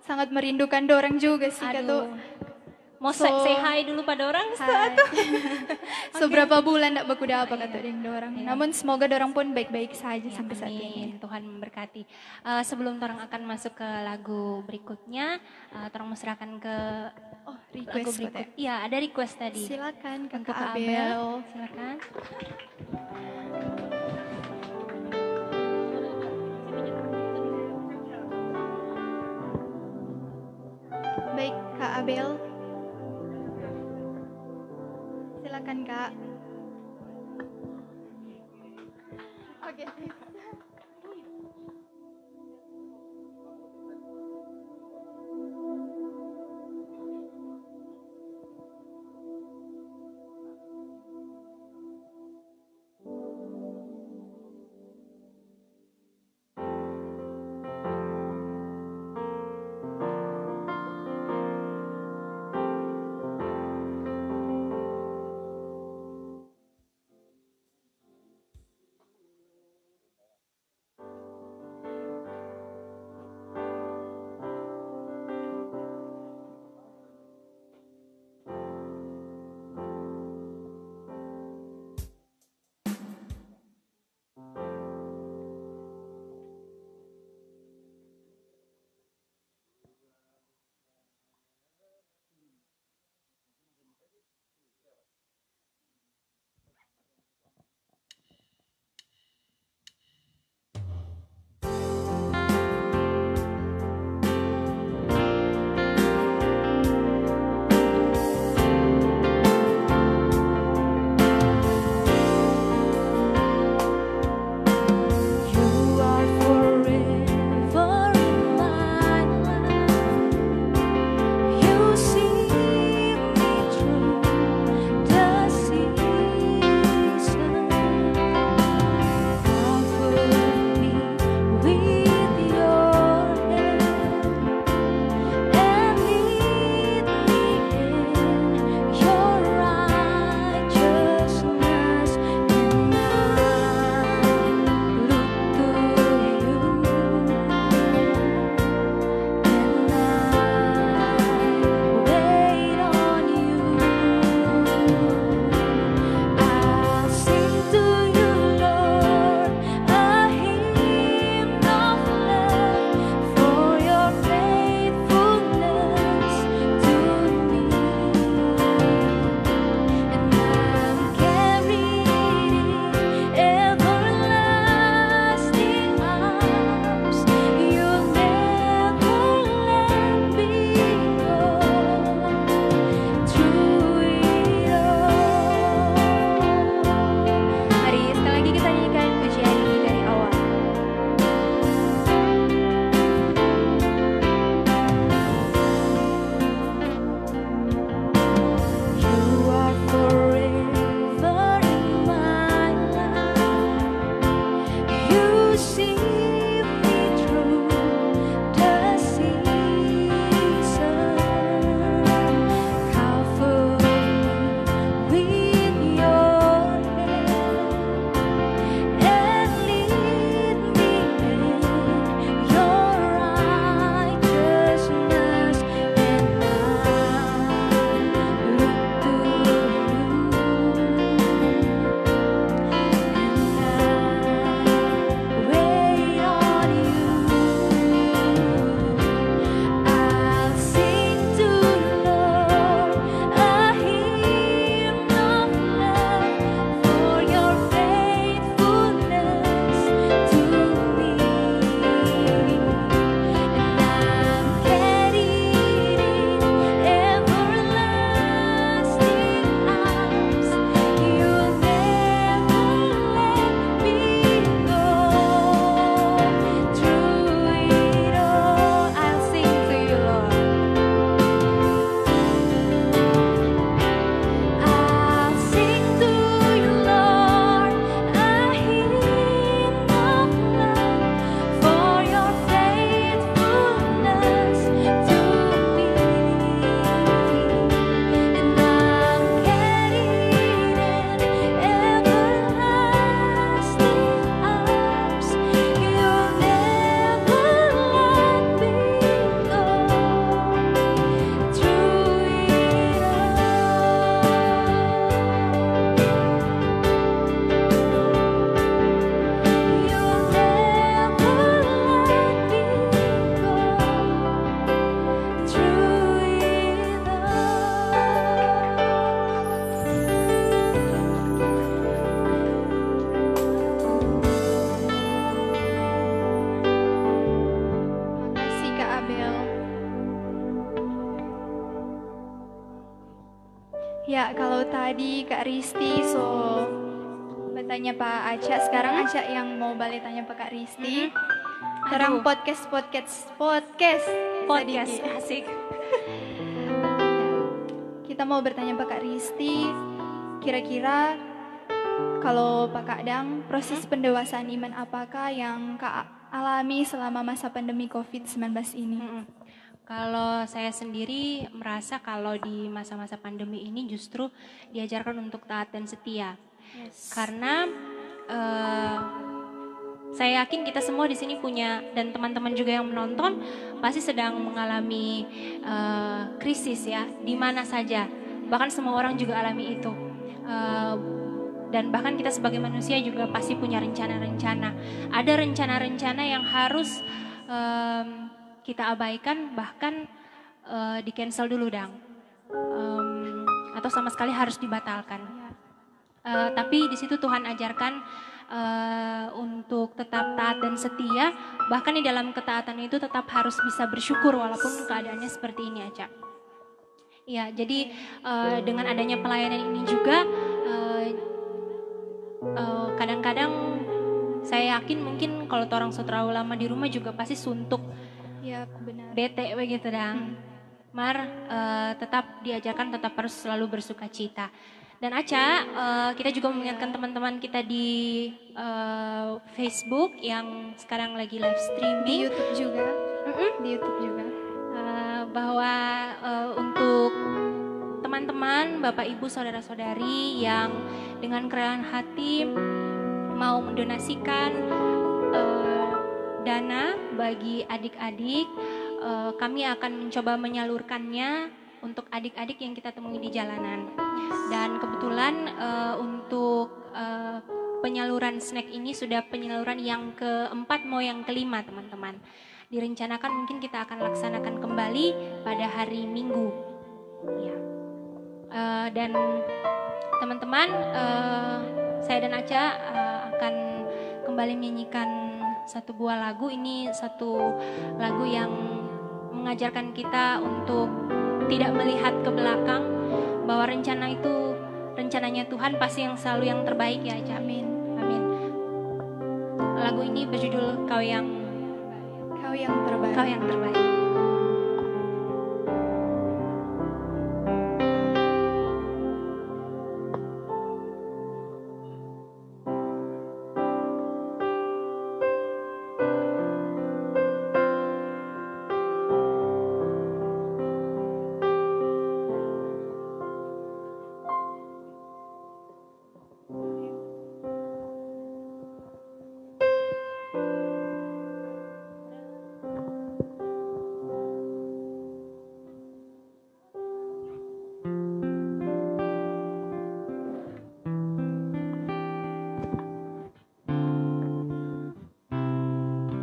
sangat merindukan dorang juga sih tuh. Mau say hi dulu pada orang satu. Seberapa bulan tidak baku dapat kata dengan dorang. Namun semoga dorang pun baik-baik saja sampai saat ini. Tuhan memberkati. Sebelum orang akan masuk ke lagu berikutnya, orang serahkan ke lagu berikut. Iya, ada request tadi. Silakan untuk Kakak Abel. Abel. Silakan. Baik, Kak Abel. Silakan, Kak. Oke. Ya, kalau tadi Kak Risti bertanya Pak Aca, sekarang Aca yang mau balik tanya Pak Kak Risti. Terang podcast. Podcast Sadiki. asik. Kita mau bertanya Pak Kak Risti, kira-kira kalau Pak Kak Dang, proses pendewasaan iman apakah yang Kak alami selama masa pandemi COVID-19 ini? Kalau saya sendiri merasa kalau di masa-masa pandemi ini justru diajarkan untuk taat dan setia. Karena saya yakin kita semua di sini punya, dan teman-teman juga yang menonton pasti sedang mengalami krisis ya, di mana saja. Bahkan semua orang juga alami itu. Dan bahkan kita sebagai manusia juga pasti punya rencana-rencana. Ada rencana-rencana yang harus kita abaikan, bahkan di cancel dulu Dang, atau sama sekali harus dibatalkan. Tapi di situ Tuhan ajarkan untuk tetap taat dan setia, bahkan di dalam ketaatan itu tetap harus bisa bersyukur walaupun keadaannya seperti ini aja. Ya, jadi dengan adanya pelayanan ini juga kadang-kadang saya yakin mungkin kalau orang terlalu lama di rumah juga pasti suntuk. Ya, benar. Bete begitu Dang. Tetap diajarkan tetap harus selalu bersuka cita. Dan Aca, kita juga mengingatkan teman-teman kita di Facebook yang sekarang lagi live streaming. Di YouTube juga. Di YouTube juga. Bahwa untuk teman-teman, Bapak Ibu, Saudara-saudari yang dengan kerelaan hati mau mendonasikan dana bagi adik-adik, kami akan mencoba menyalurkannya untuk adik-adik yang kita temui di jalanan. Dan kebetulan untuk penyaluran snack ini sudah penyaluran yang keempat mau yang kelima teman-teman. Direncanakan mungkin kita akan laksanakan kembali pada hari Minggu. Ya. Dan teman-teman, saya dan Aca akan kembali menyanyikan satu buah lagu. Ini satu lagu yang mengajarkan kita untuk tidak melihat ke belakang, bahwa rencananya Tuhan pasti yang selalu yang terbaik ya Aca. Amin. Amin. Lagu ini berjudul Kau yang terbaik. Kau yang terbaik.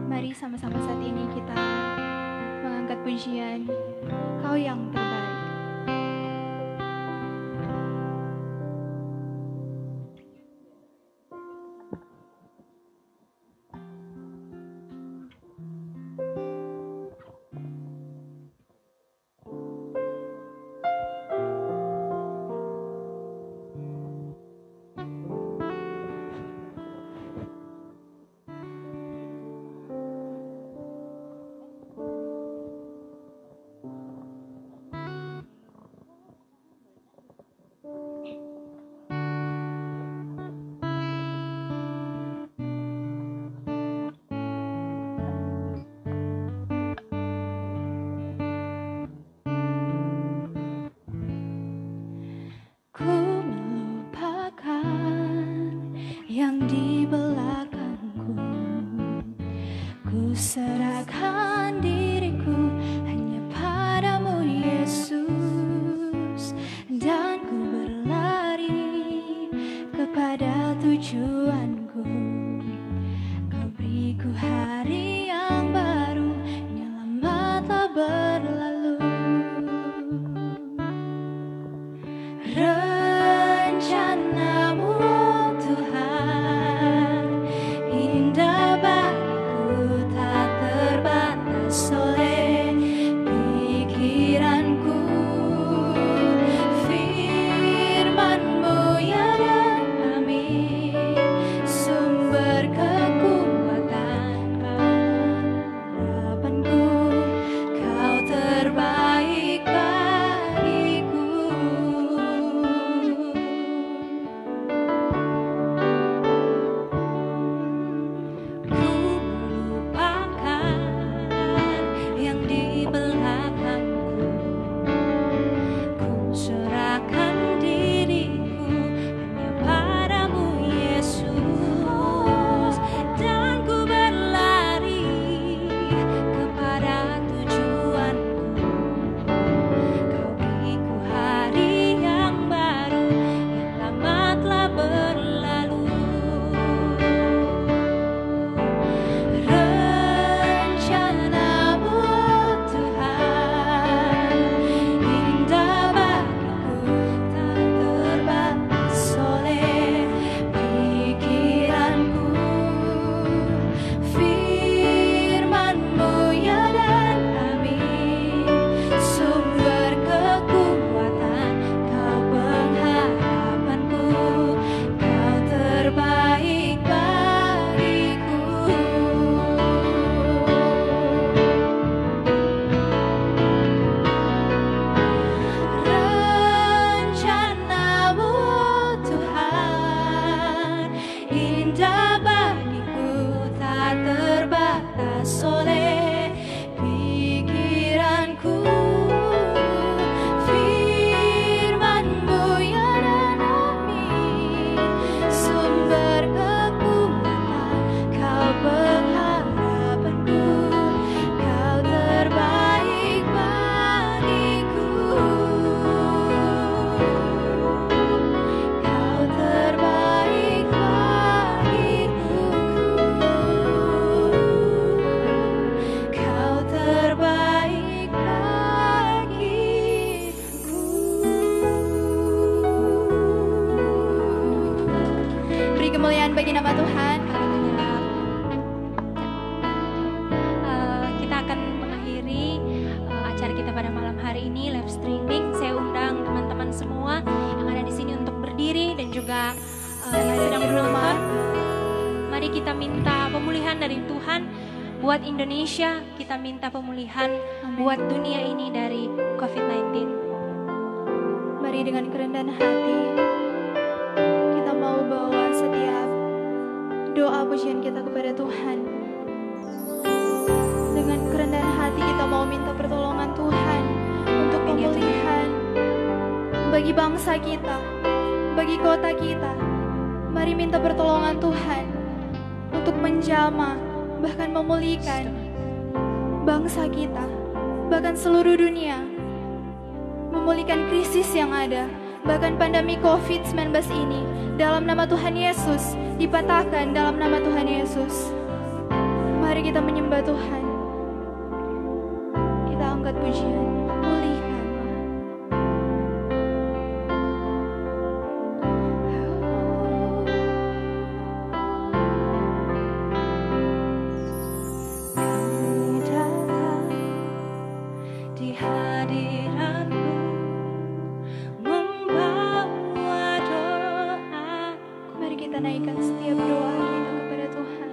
Mari sama-sama saat ini kita mengangkat pujian Kau yang terbaik. ini live streaming. Saya undang teman-teman semua yang ada di sini untuk berdiri dan juga yang sedang menonton. Mari kita minta pemulihan dari Tuhan buat Indonesia, kita minta pemulihan buat dunia ini dari COVID-19. Mari dengan kerendahan hati kita mau bawa setiap doa pujian kita kepada Tuhan. Dengan kerendahan hati kita mau minta pertolongan Tuhan untuk pemulihan bagi bangsa kita, bagi kota kita. Mari minta pertolongan Tuhan untuk menjamah, bahkan memulihkan bangsa kita, bahkan seluruh dunia. Memulihkan krisis yang ada, bahkan pandemi COVID-19 ini. Dalam nama Tuhan Yesus, dipatahkan dalam nama Tuhan Yesus. Mari kita menyembah Tuhan. Kita angkat pujian, pulihkan. Kami datang di hadirat-Mu, membawa doa. Mari kita naikkan setiap doa kita kepada Tuhan.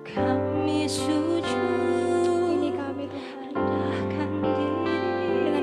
Kami sujud, Ini kami Tuhan. rendahkan diri. Dengan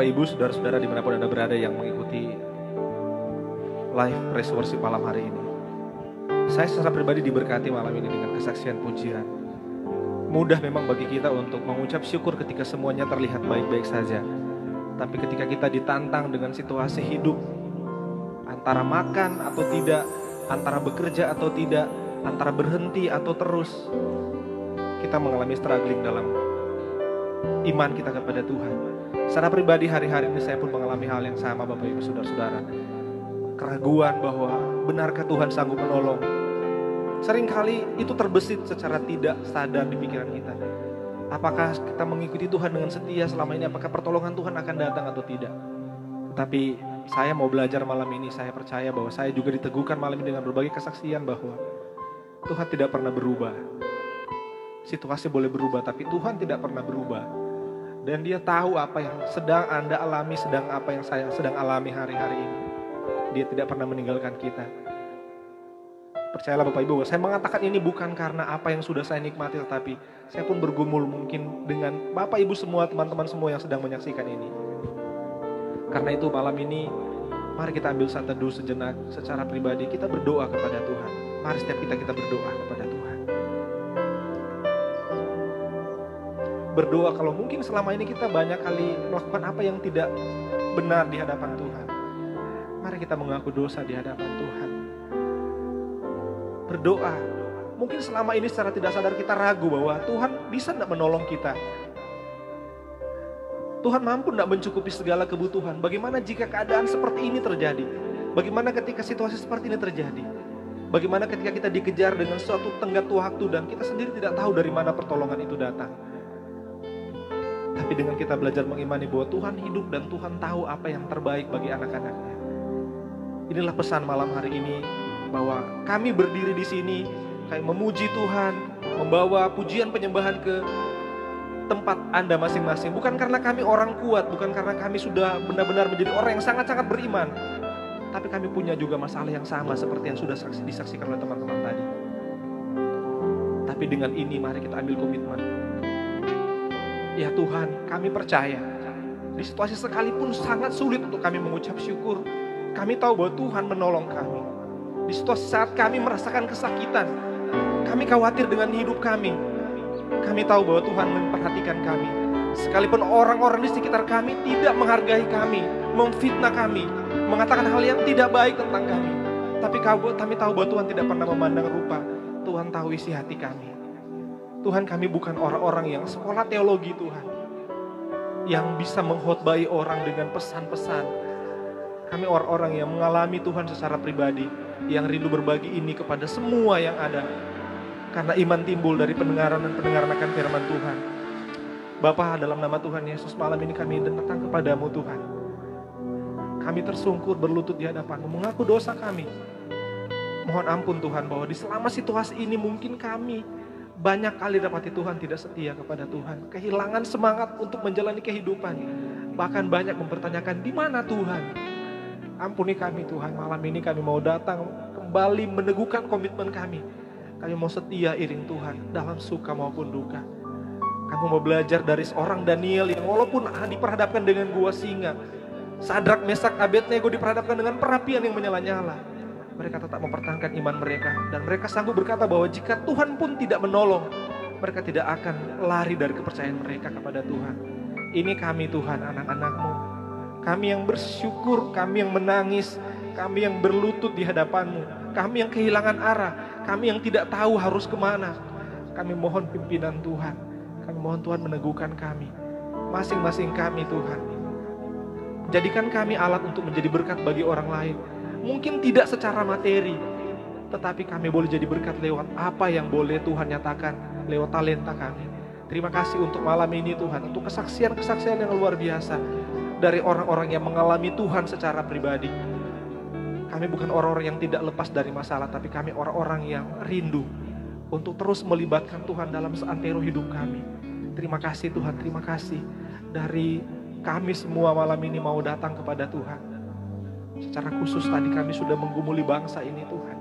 Bapak Ibu, saudara-saudara dimanapun Anda berada yang mengikuti live praise worship malam hari ini. Saya secara pribadi diberkati malam ini dengan kesaksian pujian. Mudah memang bagi kita untuk mengucap syukur ketika semuanya terlihat baik-baik saja. Tapi ketika kita ditantang dengan situasi hidup, antara makan atau tidak, antara bekerja atau tidak, antara berhenti atau terus, kita mengalami struggling dalam iman kita kepada Tuhan. Secara pribadi hari-hari ini saya pun mengalami hal yang sama Bapak Ibu Saudara-saudara. Keraguan bahwa benarkah Tuhan sanggup menolong. Seringkali itu terbesit secara tidak sadar di pikiran kita. Apakah kita mengikuti Tuhan dengan setia selama ini? Apakah pertolongan Tuhan akan datang atau tidak? Tetapi saya mau belajar malam ini. Saya percaya bahwa saya juga diteguhkan malam ini dengan berbagai kesaksian bahwa Tuhan tidak pernah berubah. Situasi boleh berubah, tapi Tuhan tidak pernah berubah. Dan Dia tahu apa yang sedang Anda alami, sedang apa yang saya sedang alami hari-hari ini. Dia tidak pernah meninggalkan kita. Percayalah Bapak Ibu, saya mengatakan ini bukan karena apa yang sudah saya nikmati, tetapi saya pun bergumul mungkin dengan Bapak Ibu semua, teman-teman semua yang sedang menyaksikan ini. Karena itu malam ini, mari kita ambil saat teduh sejenak secara pribadi, kita berdoa kepada Tuhan. Mari setiap kita berdoa kepada Tuhan. Berdoa kalau mungkin selama ini kita banyak kali melakukan apa yang tidak benar di hadapan Tuhan. Mari kita mengaku dosa di hadapan Tuhan. Berdoa. Mungkin selama ini secara tidak sadar kita ragu bahwa Tuhan bisa tidak menolong kita. Tuhan mampu tidak mencukupi segala kebutuhan. Bagaimana jika keadaan seperti ini terjadi? Bagaimana ketika situasi seperti ini terjadi? Bagaimana ketika kita dikejar dengan suatu tenggat waktu dan kita sendiri tidak tahu dari mana pertolongan itu datang? Tapi dengan kita belajar mengimani bahwa Tuhan hidup dan Tuhan tahu apa yang terbaik bagi anak-anaknya. Inilah pesan malam hari ini, bahwa kami berdiri di sini, kami memuji Tuhan, membawa pujian penyembahan ke tempat Anda masing-masing. Bukan karena kami orang kuat, bukan karena kami sudah benar-benar menjadi orang yang sangat-sangat beriman. Tapi kami punya juga masalah yang sama seperti yang sudah disaksikan oleh teman-teman tadi. Tapi dengan ini mari kita ambil komitmen. Ya Tuhan, kami percaya di situasi sekalipun sangat sulit untuk kami mengucap syukur, kami tahu bahwa Tuhan menolong kami. Di situasi saat kami merasakan kesakitan, kami khawatir dengan hidup kami, kami tahu bahwa Tuhan memperhatikan kami. Sekalipun orang-orang di sekitar kami tidak menghargai kami, memfitnah kami, mengatakan hal yang tidak baik tentang kami, tapi kami tahu bahwa Tuhan tidak pernah memandang rupa. Tuhan tahu isi hati kami. Tuhan, kami bukan orang-orang yang sekolah teologi Tuhan, yang bisa mengkhotbahi orang dengan pesan-pesan. Kami orang-orang yang mengalami Tuhan secara pribadi, yang rindu berbagi ini kepada semua yang ada. Karena iman timbul dari pendengaran dan pendengaran akan firman Tuhan. Bapa, dalam nama Tuhan Yesus, malam ini kami datang kepadamu Tuhan. Kami tersungkur berlutut di hadapan-Mu, mengaku dosa kami. Mohon ampun Tuhan, bahwa di selama situasi ini mungkin kami banyak kali dapati Tuhan tidak setia kepada Tuhan. Kehilangan semangat untuk menjalani kehidupan. Bahkan banyak mempertanyakan, di mana Tuhan? Ampuni kami Tuhan, malam ini kami mau datang kembali meneguhkan komitmen kami. Kami mau setia iring Tuhan dalam suka maupun duka. Kami mau belajar dari seorang Daniel yang walaupun diperhadapkan dengan gua singa, Sadrak, Mesak, Abednego diperhadapkan dengan perapian yang menyala-nyala, mereka tetap mempertahankan iman mereka. Dan mereka sanggup berkata bahwa jika Tuhan pun tidak menolong, mereka tidak akan lari dari kepercayaan mereka kepada Tuhan. Ini kami Tuhan, anak-anak-Mu. Kami yang bersyukur, kami yang menangis, kami yang berlutut di hadapan-Mu, kami yang kehilangan arah, kami yang tidak tahu harus kemana. Kami mohon pimpinan Tuhan, kami mohon Tuhan meneguhkan kami, masing-masing kami Tuhan. Jadikan kami alat untuk menjadi berkat bagi orang lain. Mungkin tidak secara materi, tetapi kami boleh jadi berkat lewat apa yang boleh Tuhan nyatakan lewat talenta kami. Terima kasih untuk malam ini Tuhan, untuk kesaksian-kesaksian yang luar biasa dari orang-orang yang mengalami Tuhan secara pribadi. Kami bukan orang-orang yang tidak lepas dari masalah, tapi kami orang-orang yang rindu untuk terus melibatkan Tuhan dalam seantero hidup kami. Terima kasih Tuhan, terima kasih. Dari kami semua malam ini mau datang kepada Tuhan. Secara khusus tadi kami sudah menggumuli bangsa ini Tuhan.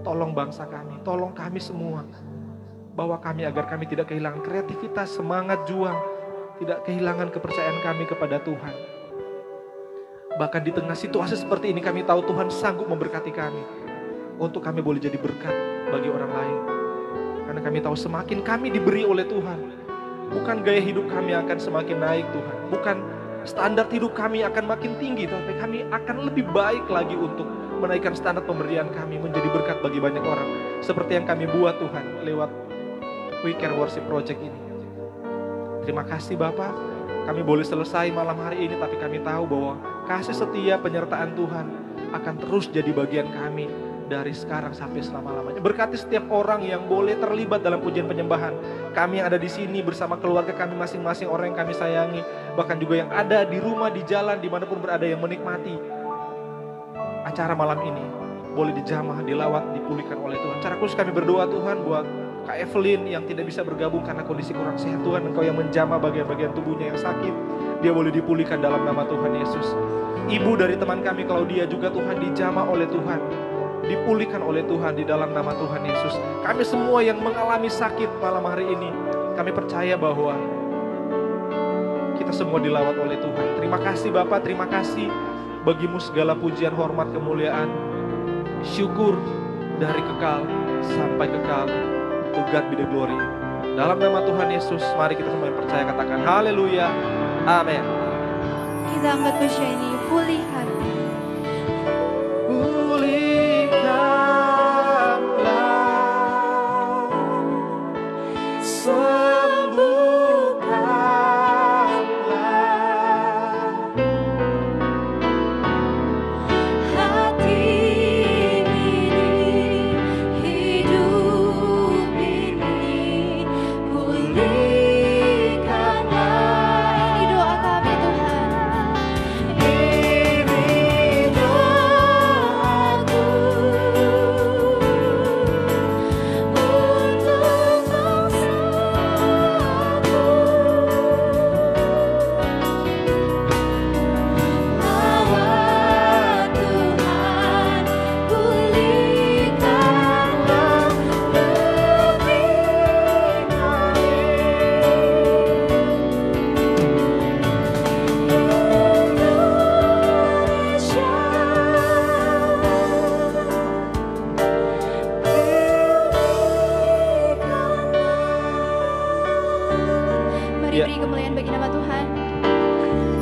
Tolong bangsa kami, tolong kami semua. Bawa kami agar kami tidak kehilangan kreativitas, semangat juang. Tidak kehilangan kepercayaan kami kepada Tuhan. Bahkan di tengah situasi seperti ini kami tahu Tuhan sanggup memberkati kami. Untuk kami boleh jadi berkat bagi orang lain. Karena kami tahu semakin kami diberi oleh Tuhan, bukan gaya hidup kami akan semakin naik Tuhan. Bukan standar hidup kami akan makin tinggi, tapi kami akan lebih baik lagi untuk menaikkan standar pemberian kami menjadi berkat bagi banyak orang. Seperti yang kami buat Tuhan lewat We Care Worship Project ini. Terima kasih Bapak, kami boleh selesai malam hari ini, tapi kami tahu bahwa kasih setia penyertaan Tuhan akan terus jadi bagian kami dari sekarang sampai selama-lamanya. Berkati setiap orang yang boleh terlibat dalam pujian penyembahan. Kami yang ada di sini bersama keluarga kami masing-masing, orang yang kami sayangi. Bahkan juga yang ada di rumah, di jalan, dimanapun berada yang menikmati acara malam ini. Boleh dijamah, dilawat, dipulihkan oleh Tuhan. Secara khusus kami berdoa Tuhan buat Kak Evelyn yang tidak bisa bergabung karena kondisi kurang sehat. Tuhan, Engkau yang menjamah bagian-bagian tubuhnya yang sakit. Dia boleh dipulihkan dalam nama Tuhan Yesus. Ibu dari teman kami Claudia juga Tuhan dijamah oleh Tuhan, dipulihkan oleh Tuhan di dalam nama Tuhan Yesus. Kami semua yang mengalami sakit malam hari ini, kami percaya bahwa kita semua dilawat oleh Tuhan. Terima kasih Bapak, terima kasih. Bagimu segala pujian, hormat, kemuliaan, syukur dari kekal sampai kekal. To God be the glory. Dalam nama Tuhan Yesus, mari kita semua yang percaya katakan haleluya, amin. Kita angkat pujian ini, pulihkan.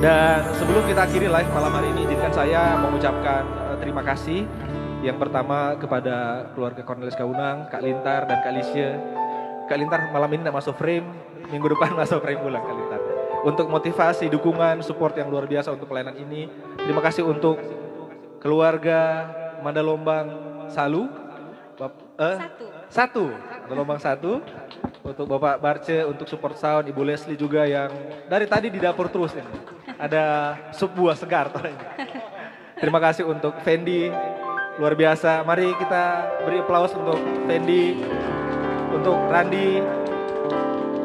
Dan sebelum kita akhiri live malam hari ini, izinkan saya mengucapkan terima kasih. Yang pertama kepada keluarga Cornelis Kaunang, Kak Lintar dan Kak Lisya. Kak Lintar malam ini tidak masuk frame, minggu depan masuk frame ulang Kak Lintar. Untuk motivasi, dukungan, support yang luar biasa untuk pelayanan ini. Terima kasih untuk keluarga Mandalombang Salu. Satu. Mandalombang 1. Untuk Bapak Barce, untuk support sound, Ibu Leslie juga yang dari tadi di dapur terus ini. Ada sup buah segar. Terima kasih untuk Fendi, luar biasa. Mari kita beri aplaus untuk Fendi, untuk Randi,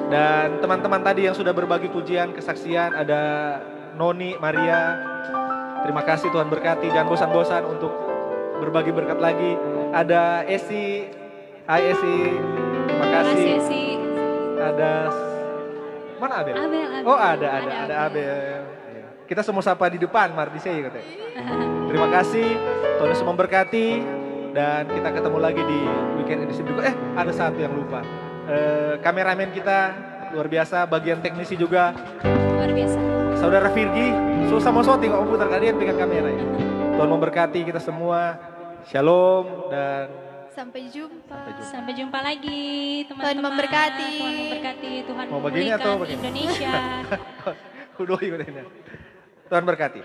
dan teman-teman tadi yang sudah berbagi pujian, kesaksian. Ada Noni, Maria. Terima kasih, Tuhan berkati. Jangan bosan-bosan untuk berbagi berkat lagi. Ada Esi, hai Esi. Terima kasih. Ada mana Abel? Oh ada Abel. Kita semua sapa di depan, Mardisei katanya. Terima kasih, Tuhan Yesus memberkati, dan kita ketemu lagi di weekend edisi berikut. Ada satu yang lupa. Kameramen kita luar biasa, bagian teknisi juga luar biasa. Saudara Virgi, susah mau syuting kok putar kalian pegang kamera ya. Tuhan memberkati kita semua. Shalom dan sampai jumpa. Sampai jumpa lagi teman-teman. Tuhan memberkati. Tuhan memberkati. Tuhan mau begini atau begini? Indonesia. Tuhan berkati.